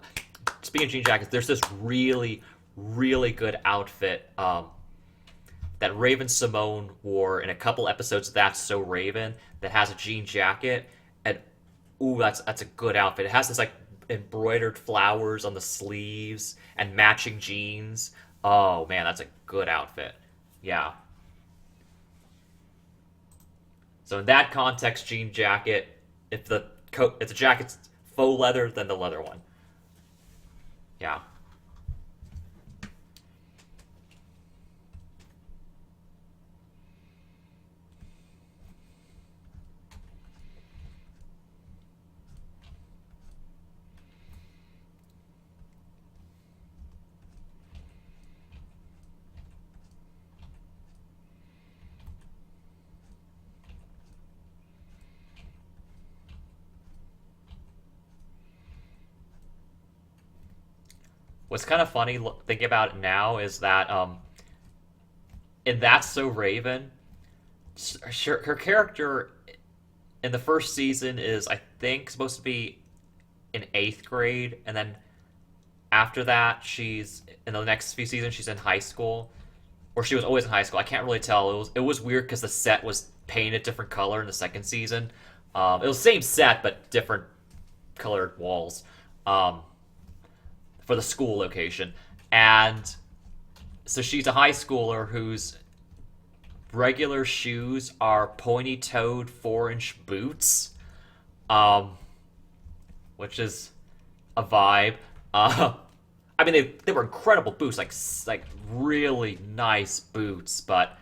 speaking of jean jackets, there's this really, really good outfit that Raven Simone wore in a couple episodes of That's So Raven that has a jean jacket, and ooh, that's a good outfit. It has this like embroidered flowers on the sleeves and matching jeans. Oh man, that's a good outfit. Yeah. So in that context, jean jacket. If the jacket's faux leather, then the leather one. Yeah. What's kind of funny thinking about it now is that in That's So Raven, her character in the first season is I think supposed to be in eighth grade, and then after that she's in the next few seasons she's in high school, or she was always in high school. I can't really tell. It was weird because the set was painted different color in the second season. It was the same set but different colored walls for the school location, and so she's a high schooler whose regular shoes are pointy-toed 4-inch boots, um, which is a vibe. Uh, I mean, they were incredible boots, like really nice boots, but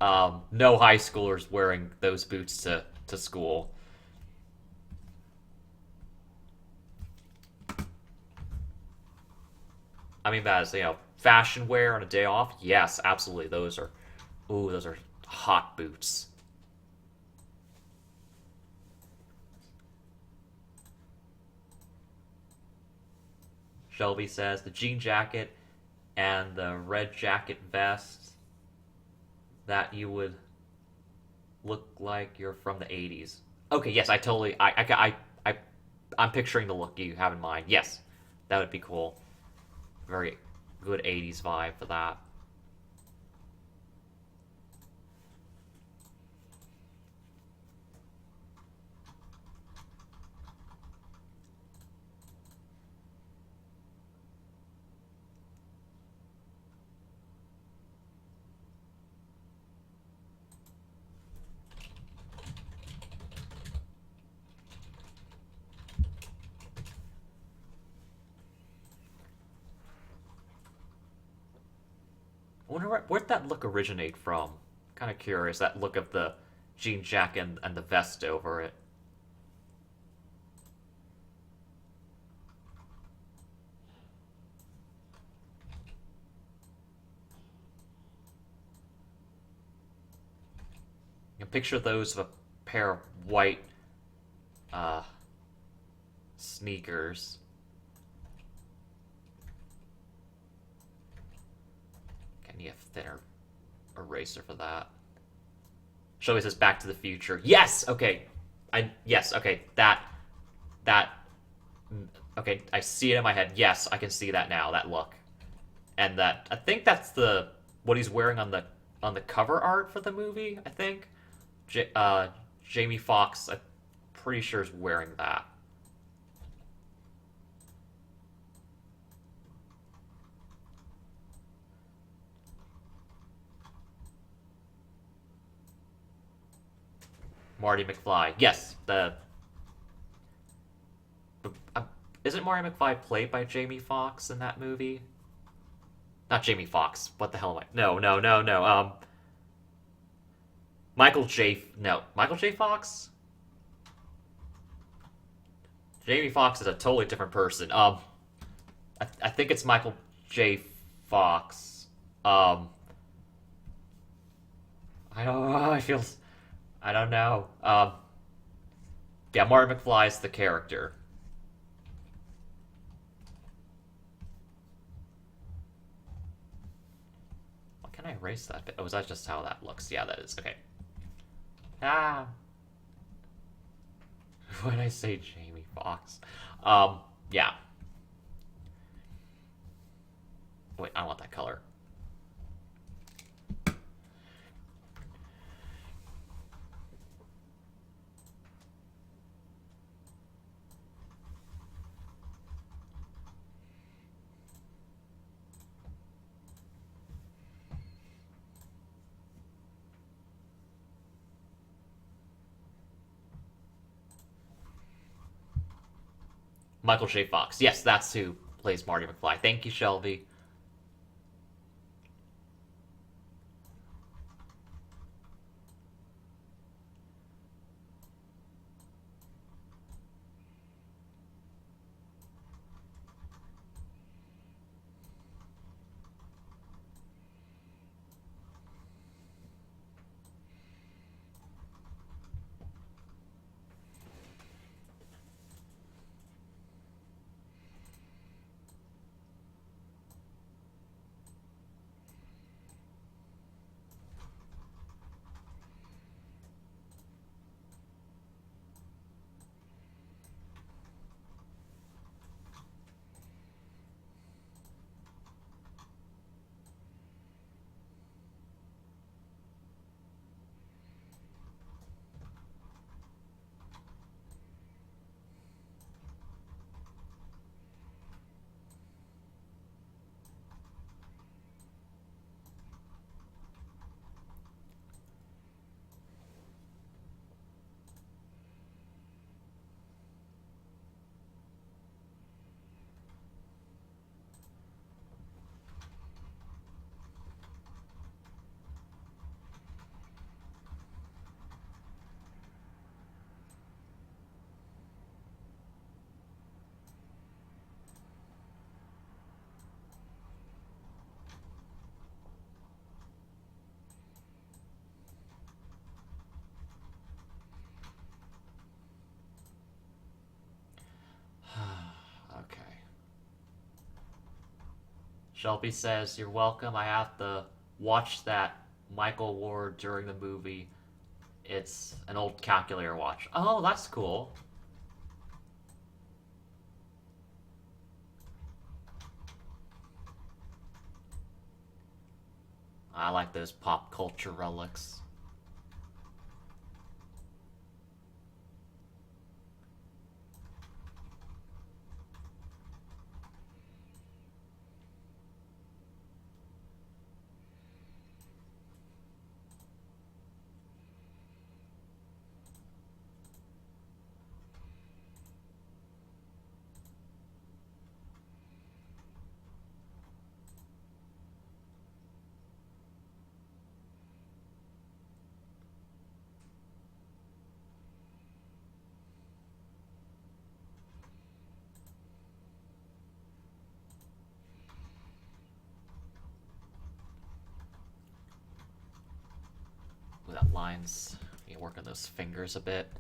no high schoolers wearing those boots to school. I mean, that is fashion wear on a day off. Yes, absolutely. Those are hot boots. Shelby says the jean jacket and the red jacket vest. that you would look like you're from the 80s. Okay, yes, I'm picturing the look you have in mind. Yes, that would be cool. Very good 80s vibe for that. I wonder where'd that look originate from? Kind of curious, that look of the jean jacket and the vest over it. You can picture those of a pair of white uh, sneakers. Can you have thinner eraser for that? Shelby says Back to the Future. Yes. Okay. Yes. Okay. That. Okay. I see it in my head. Yes, I can see that now. That look, and that I think that's the what he's wearing on the cover art for the movie. I think. Jamie Foxx, I'm pretty sure is wearing that. Marty McFly. Yes, the. Isn't Marty McFly played by Jamie Foxx in that movie? Not Jamie Foxx. What the hell am I? No, no, no, no. Michael J. No, Michael J. Fox. Jamie Foxx is a totally different person. I think it's Michael J. Fox. I don't know. I feel. I don't know. Yeah, Marty McFly is the character. Why can I erase that bit? Oh, is that just how that looks? Yeah, that is. Okay. Ah. When I say Jamie Foxx. Yeah. Wait, I want that color. Michael J. Fox. Yes, that's who plays Marty McFly. Thank you, Shelby. Okay. Shelby says, "You're welcome. I have to watch that Michael wore during the movie. It's an old calculator watch. Oh, that's cool. I like those pop culture relics. Ooh, that line's you work on those fingers a bit.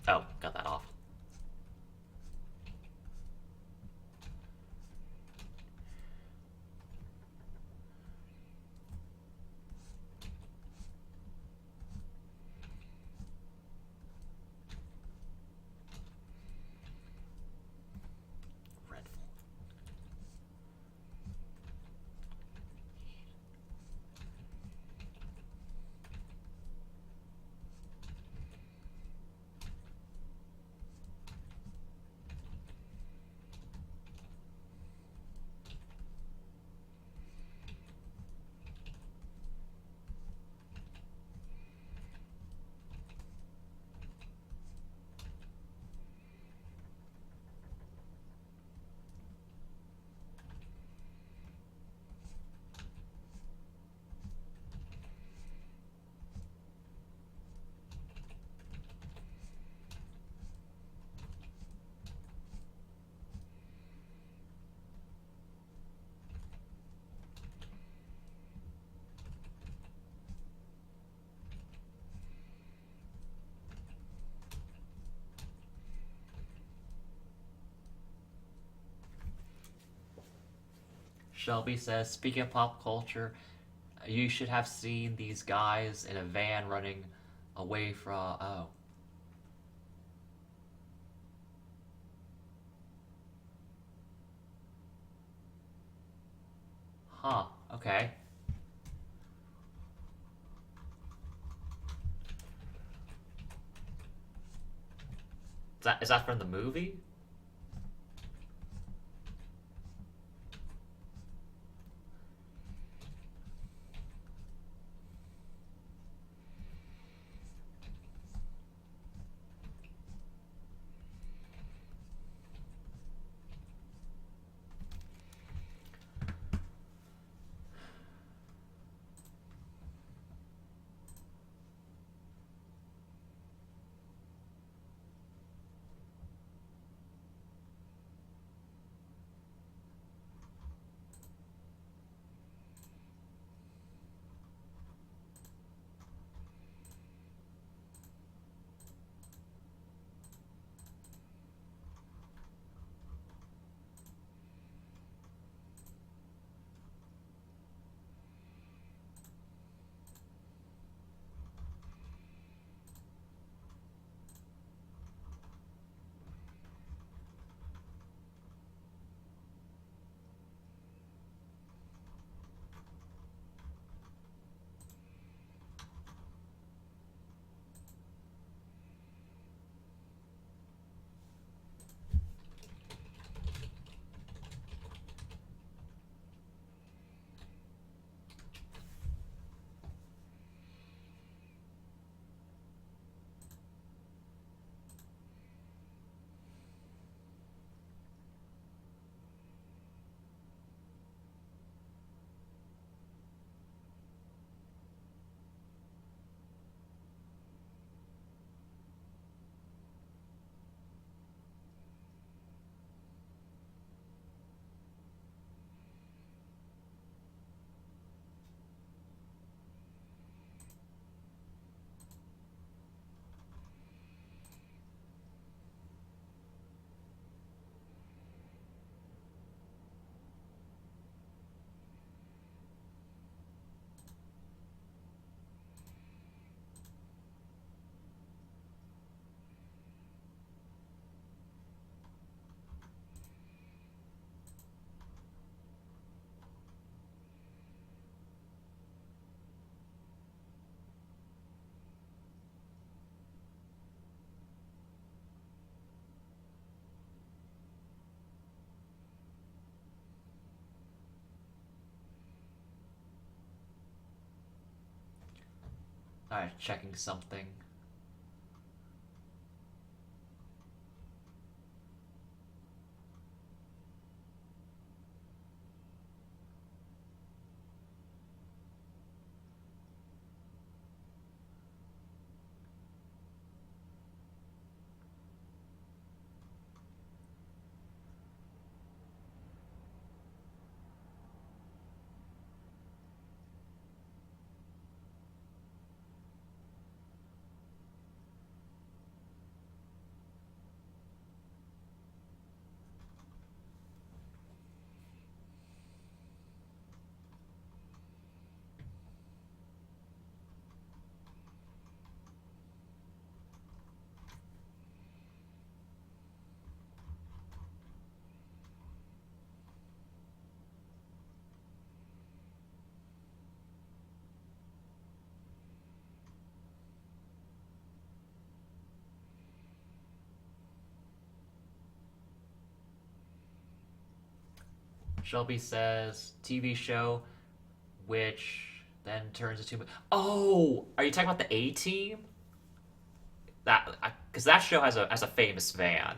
Oh, got that off. Dreadful. Shelby says, speaking of pop culture, you should have seen these guys in a van running away from. Oh. Huh. Okay. Is that from the movie? Alright, checking something. Shelby says TV show, which then turns into. Oh, are you talking about the A Team? That because that show has a famous van.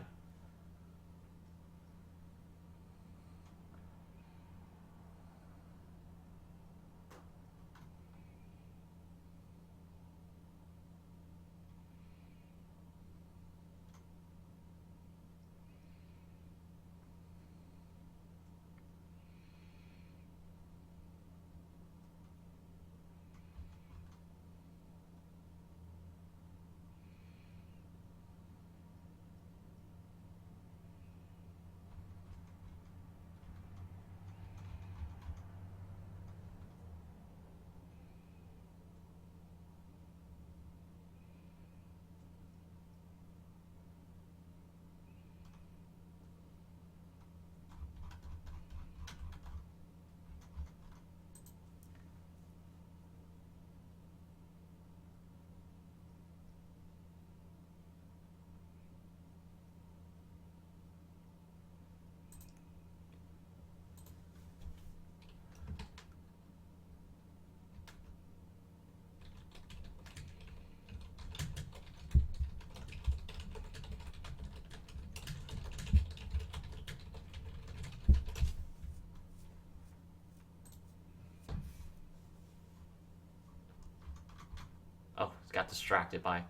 Oh, got distracted by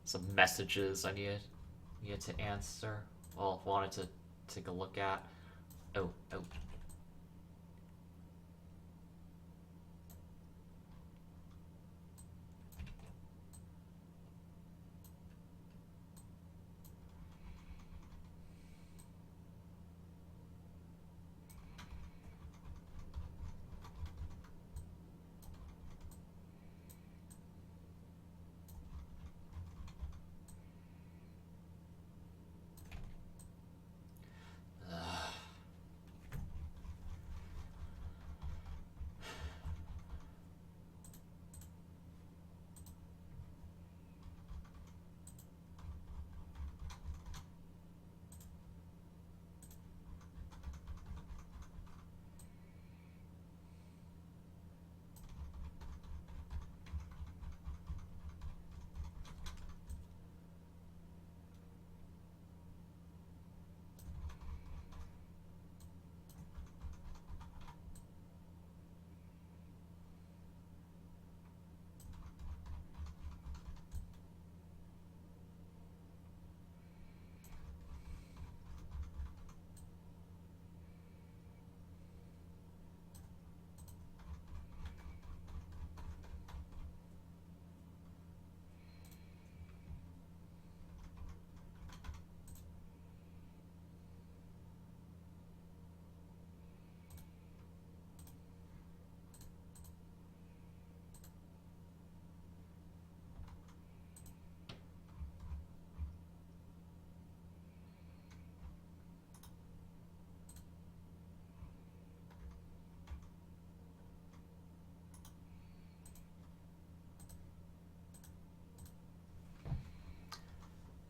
some messages I needed to answer. Well, wanted to take a look at. Oh, oh.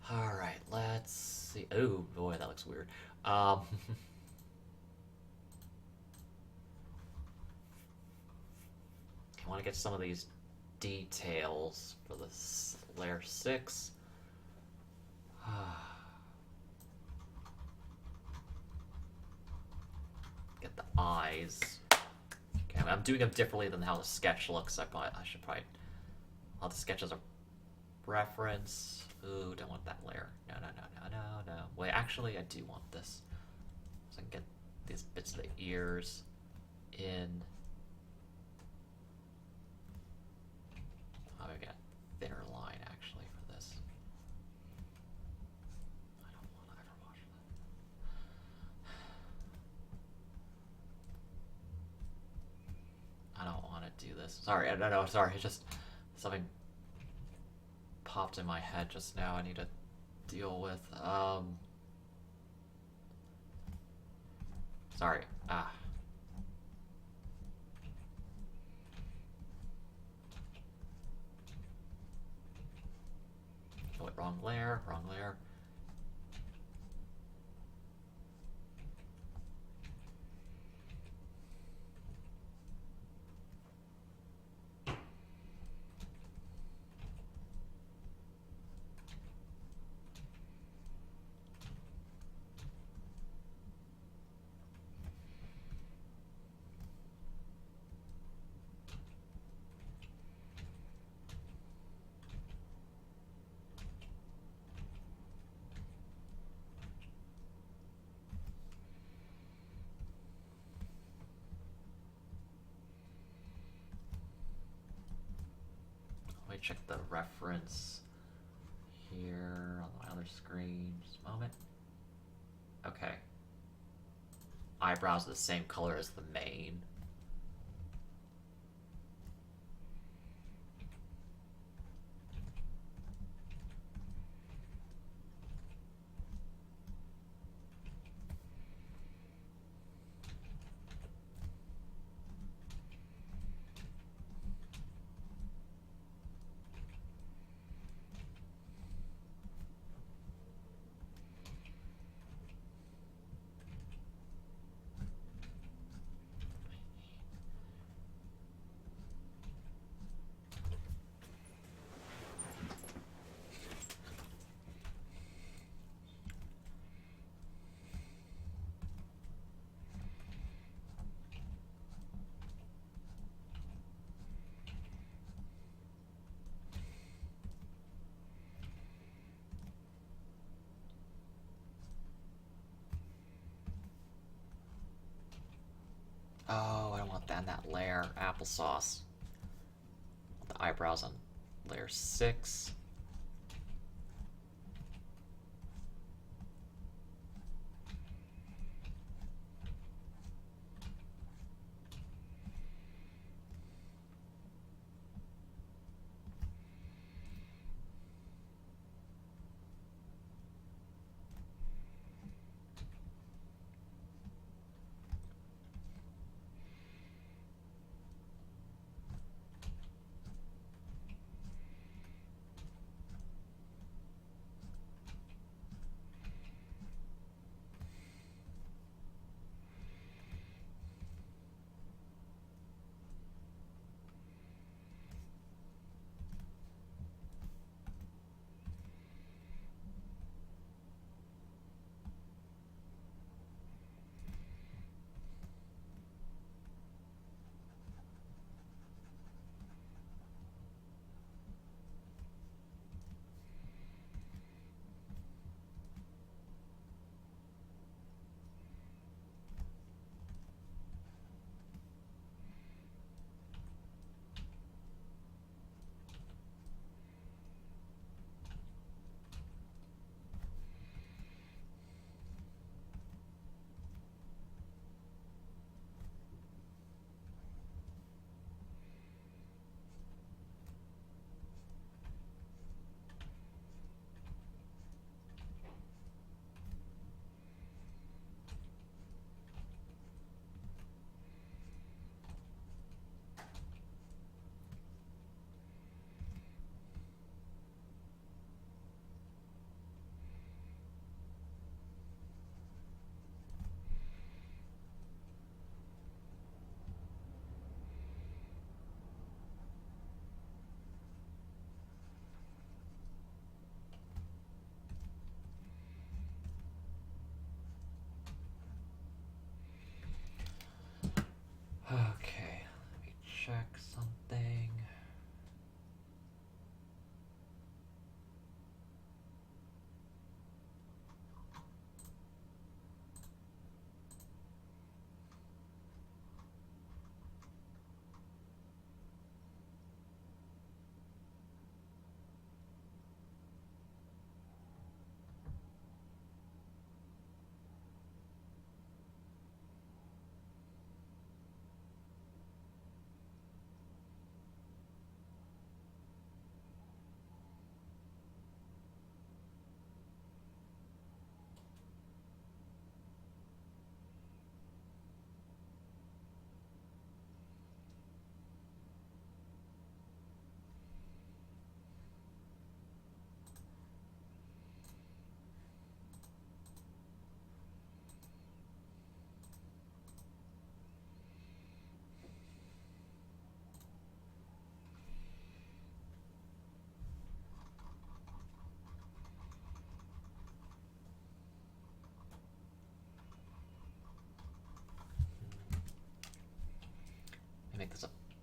All right, let's see. Oh boy, that looks weird. Um, I want to get some of these details for this layer 6. Get the eyes. Okay, I'm doing them differently than how the sketch looks. I should probably... I'll the sketch as a reference. Ooh, don't want that layer. No. Wait, actually, I do want this. So I can get these bits of the ears in. Oh, we got a thinner line, actually, for this. I don't want to ever watch that. I don't want to do this. Sorry, no, sorry. It's just something popped in my head just now I need to deal with. Sorry. Oh, wait, wrong layer. Let me check the reference here on my other screen. Just a moment. Okay. Eyebrows are the same color as the mane. Oh, I don't want that in that layer. Applesauce. The eyebrows on layer 6.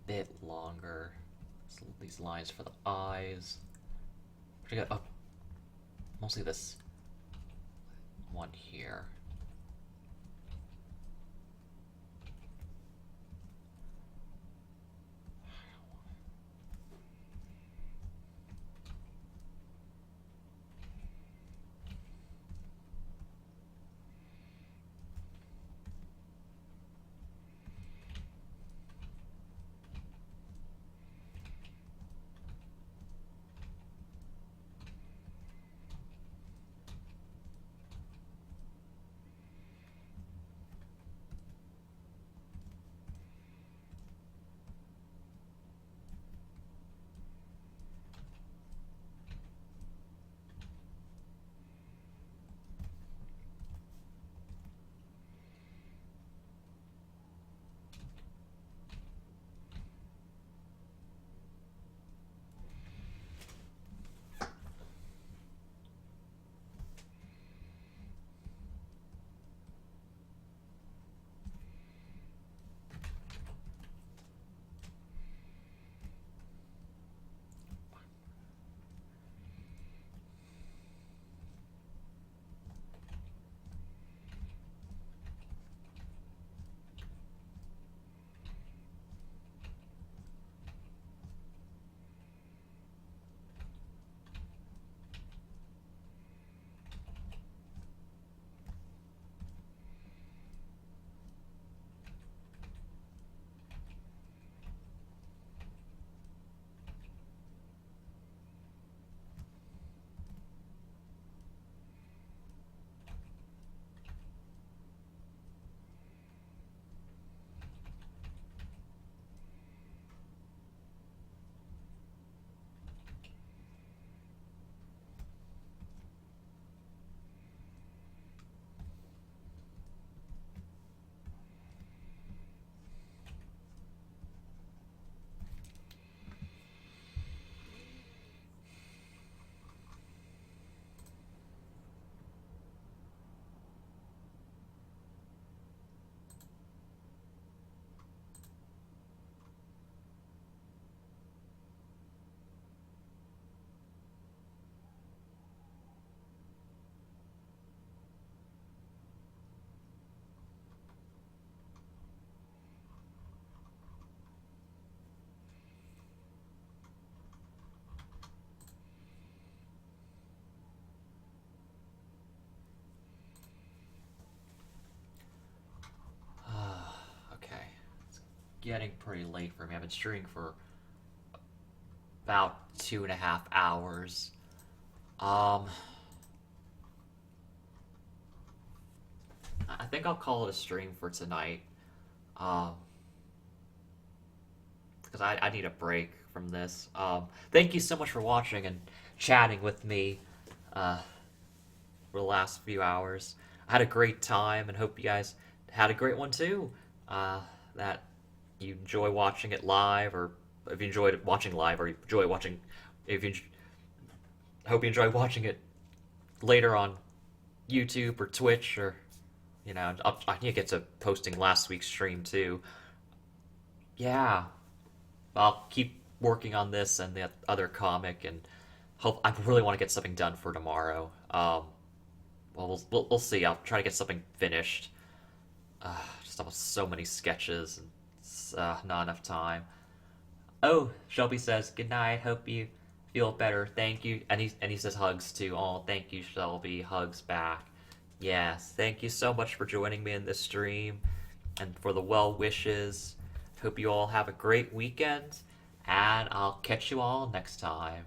bit longer. These lines for the eyes. Oh, mostly this one here. Okay. It's getting pretty late for me. I've been streaming for about 2.5 hours. Um, I think I'll call it a stream for tonight. Um, because I need a break from this. Thank you so much for watching and chatting with me uh, for the last few hours. I had a great time and hope you guys had a great one too. That you enjoy watching it live, or if you enjoyed watching live, or you enjoy watching, if you hope you enjoy watching it later on YouTube or Twitch, or I need to get to posting last week's stream too. Yeah, I'll keep working on this and the other comic, and hope I really want to get something done for tomorrow. Well, we'll see. I'll try to get something finished. Just almost so many sketches, and it's not enough time. Oh, Shelby says good night. Hope you feel better. Thank you, and he says hugs too. Oh, thank you, Shelby. Hugs back. Yes, thank you so much for joining me in this stream, and for the well wishes. Hope you all have a great weekend, and I'll catch you all next time.